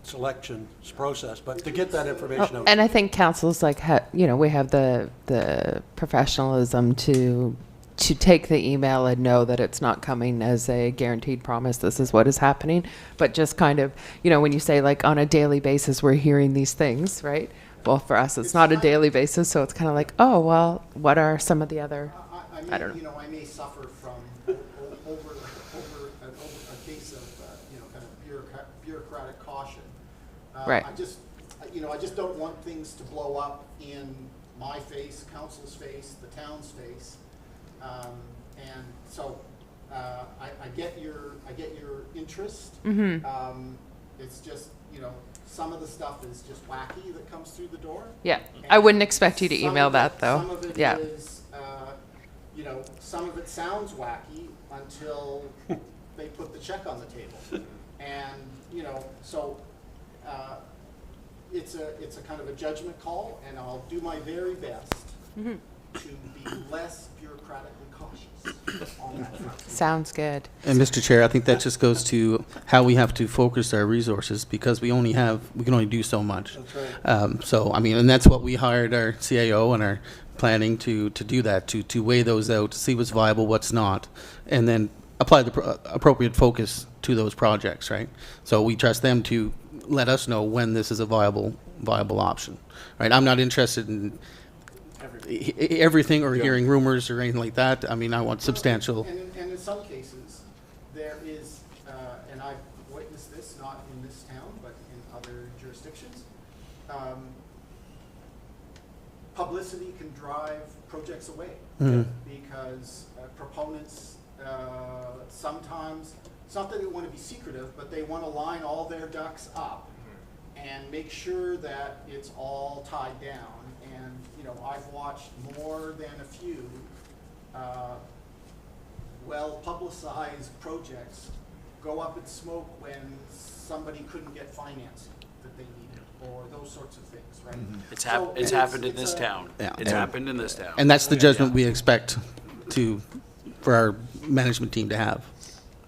selection process, but to get that information out. and I think council's like, you know, we have the professionalism to take the email and know that it's not coming as a guaranteed promise, this is what is happening, but just kind of, you know, when you say like on a daily basis, we're hearing these things, right? Well, for us, it's not a daily basis, so it's kind of like, oh, well, what are some of the other, I don't know. You know, I may suffer from over a case of, you know, kind of bureaucratic caution. Right. I just don't want things to blow up in my face, council's face, the town's face. And so, I get your interest. It's just, you know, some of the stuff is just wacky that comes through the door. Yeah, I wouldn't expect you to Some email of that it- though. Some of it Yeah. is, you know, some of it sounds wacky until they put the check on the table. And, you know, so, it's a kind of a judgment call, and I'll do my very best to be less bureaucratically cautious on that front. Sounds good. And Mr. Chair, I think that just goes to how we have to focus our resources, because we can only do so much. That's right. So, I mean, and that's what we hired our CAO and our planning to do that, to weigh those out, to see what's viable, what's not, and then apply the appropriate focus to those projects, right? So we trust them to let us know when this is a viable option, right? I'm not interested in everything or hearing rumors or anything like that. I mean, I want substantial. And in some cases, there is, and I've witnessed this, not in this town, but in other jurisdictions, publicity can drive projects away. Because proponents, sometimes, it's not that they want to be secretive, but they want to line all their ducks up and make sure that it's all tied down. And, you know, I've watched more than a few well-publicized projects go up in smoke when somebody couldn't get financing that they needed, or those sorts of things, right? It's So happened in it's this a- town. Yeah. It's happened in this town. And that's the judgment we expect for our management team to have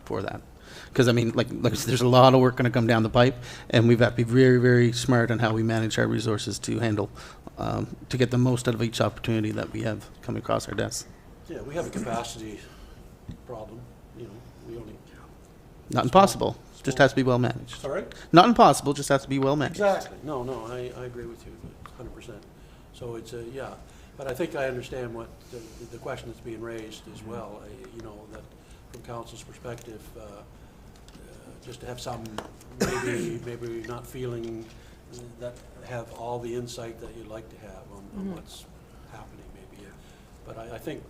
for that. Because I mean, like I said, there's a lot of work going to come down the pipe, and we've got to be very, very smart on how we manage our resources to handle, to get the most out of each opportunity that we have coming across our desks. Yeah, we have a capacity problem, you know, we only, Not impossible, just has to be well managed. sorry? Not impossible, just has to be well managed. Exactly, no, I agree with you, 100%. So it's yeah, but I think I understand what the question that's being raised as well, you know, that from council's perspective, just to have some, maybe not feeling that have all the insight that you'd like to have on what's happening maybe. But I think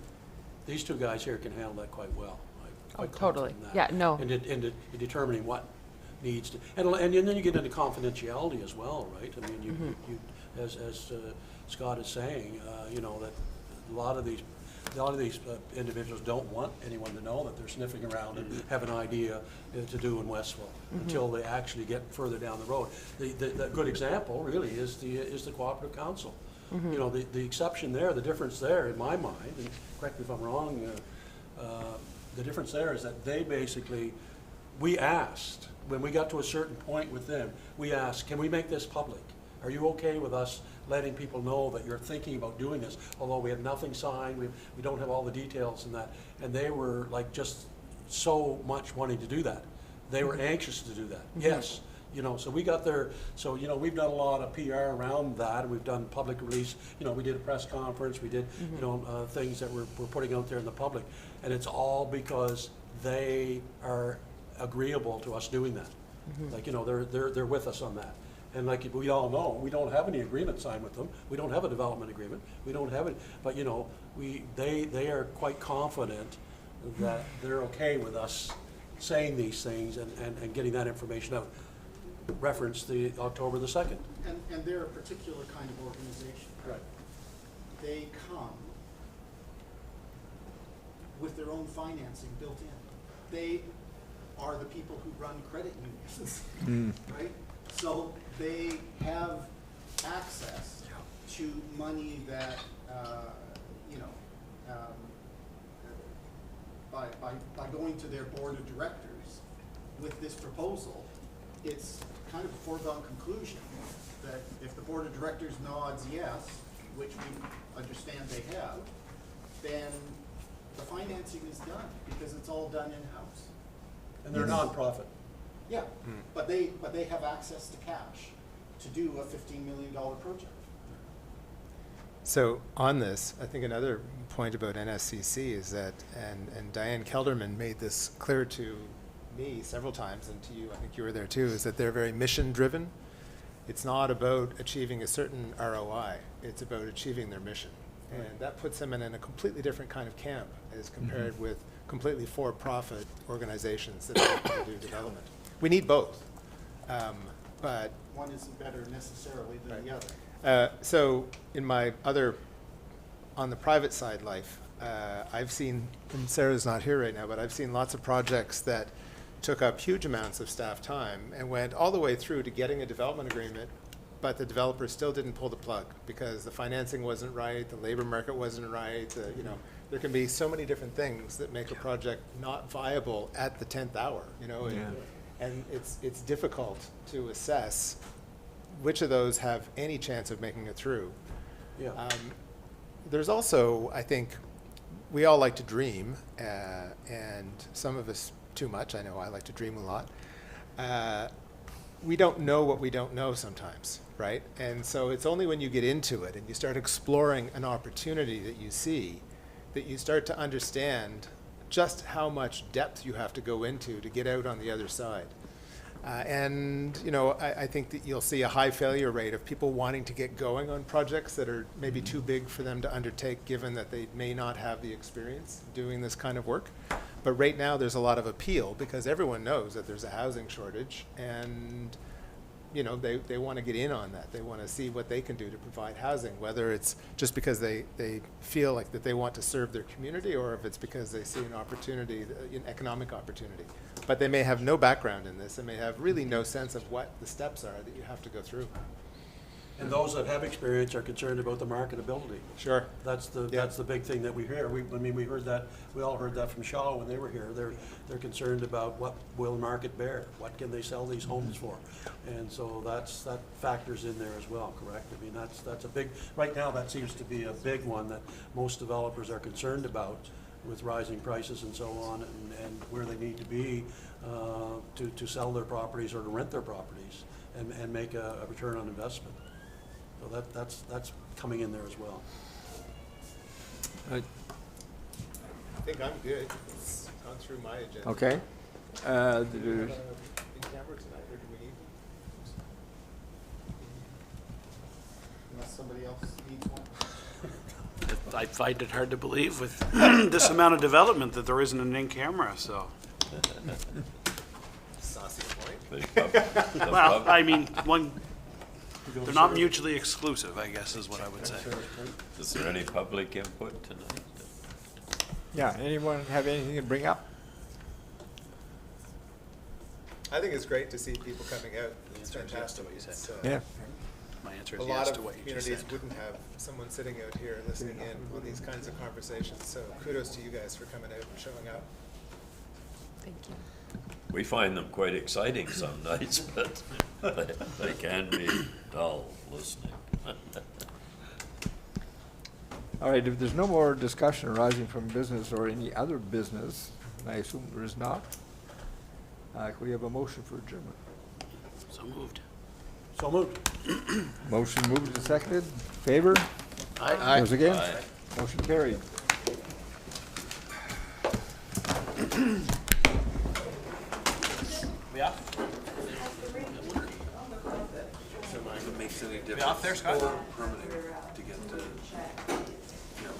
these two guys here can handle that quite well. I'm quite totally. confident in that. Yeah, no. And determining what needs to, and then you get into confidentiality as well, right? I mean, you as Scott is saying, you know, that a lot of these individuals don't want anyone to know that they're sniffing around and have an idea to do in Westville until they actually get further down the road. The good example really is the Cooperative Council. You know, the exception there, the difference there in my mind, and correct me if I'm wrong, the difference there is that they basically, we asked, when we got to a certain point with them, we asked, can we make this public? Are you okay with us letting people know that you're thinking about doing this? Although we have nothing signed, we don't have all the details and that. And they were like just so much wanting to do that. They were anxious to do that. Yes. You know, so we got there, so, you know, we've done a lot of PR around that. We've done public release, you know, we did a press conference, we did, you know, things that we're putting out there in the public. And it's all because they are agreeable to us doing that. Like, you know, they're with us on that. And like we all know, we don't have any agreement signed with them. We don't have a development agreement. We don't have it, but you know, they are quite confident that they're okay with us saying these things and getting that information out. Reference the October the 2nd. And they're a particular kind of organization. Right. They come with their own financing built in. They are the people who run credit unions, right? So they have access to money that, you know, by going to their board of directors with this proposal, it's kind of a foregone conclusion that if the board of directors nods yes, which we understand they have, then the financing is done because it's all done in-house. And they're nonprofit. Yeah, but they have access to cash to do a $15 million project. So on this, I think another point about NSCC is that, and Diane Kelderman made this clear to me several times, and to you, I think you were there too, is that they're very mission driven. It's not about achieving a certain ROI, it's about achieving their mission. And that puts them in a completely different kind of camp as compared with completely for-profit organizations that do development. We need both, but One isn't better necessarily than the other. so in my other, on the private side life, I've seen, and Sarah's not here right now, but I've seen lots of projects that took up huge amounts of staff time and went all the way through to getting a development agreement, but the developer still didn't pull the plug because the financing wasn't right, the labor market wasn't right, you know, there can be so many different things that make a project not viable at the 10th hour, you know, and it's difficult to assess which of those have any chance of making it through. Yeah. There's also, I think, we all like to dream, and some of us too much. I know I like to dream a lot. We don't know what we don't know sometimes, right? And so it's only when you get into it and you start exploring an opportunity that you see that you start to understand just how much depth you have to go into to get out on the other side. And you know, I think that you'll see a high failure rate of people wanting to get going on projects that are maybe too big for them to undertake, given that they may not have the experience doing this kind of work. But right now there's a lot of appeal because everyone knows that there's a housing shortage, and you know, they want to get in on that. They want to see what they can do to provide housing, whether it's just because they feel like that they want to serve their community, or if it's because they see an opportunity, an economic opportunity. But they may have no background in this and may have really no sense of what the steps are that you have to go through. And those that have experience are concerned about the marketability. Sure. That's the big thing that we hear. We heard that, we all heard that from Shaw when they were here. They're concerned about what will the market bear? What can they sell these homes for? And so that factors in there as well, correct? I mean, that's a big, right now, that seems to be a big one that most developers are concerned about with rising prices and so on, and where they need to be to sell their properties or to rent their properties and make a return on investment. So that's coming in there as well. I think I'm good. It's gone through my agenda. Okay. There's- In camera tonight, or do we need? Unless somebody else needs one. I find it hard to believe with this amount of development that there isn't an in-camera, so. Saucy point. Well, I mean, they're not mutually exclusive, I guess is what I would say. Is there any public input tonight? Yeah, anyone have anything to bring up? I think it's great to see people coming out. It's answer is yes to fantastic. what you said. It's, Yeah. My answer a is lot yes of to what you just communities said. wouldn't have someone sitting out here listening in on these kinds of conversations. So kudos to you guys for coming out and showing up. Thank you. We find them quite exciting some nights, but they can be dull listening. All right, if there's no more discussion arising from business or any other business, and I assume there is not, could we have a motion for adjournment? So moved. So moved. Motion moved and seconded. Favor? Aye. Those against? Aye. Motion carried. Yeah. It makes any difference. off there, Scott? Permitting to get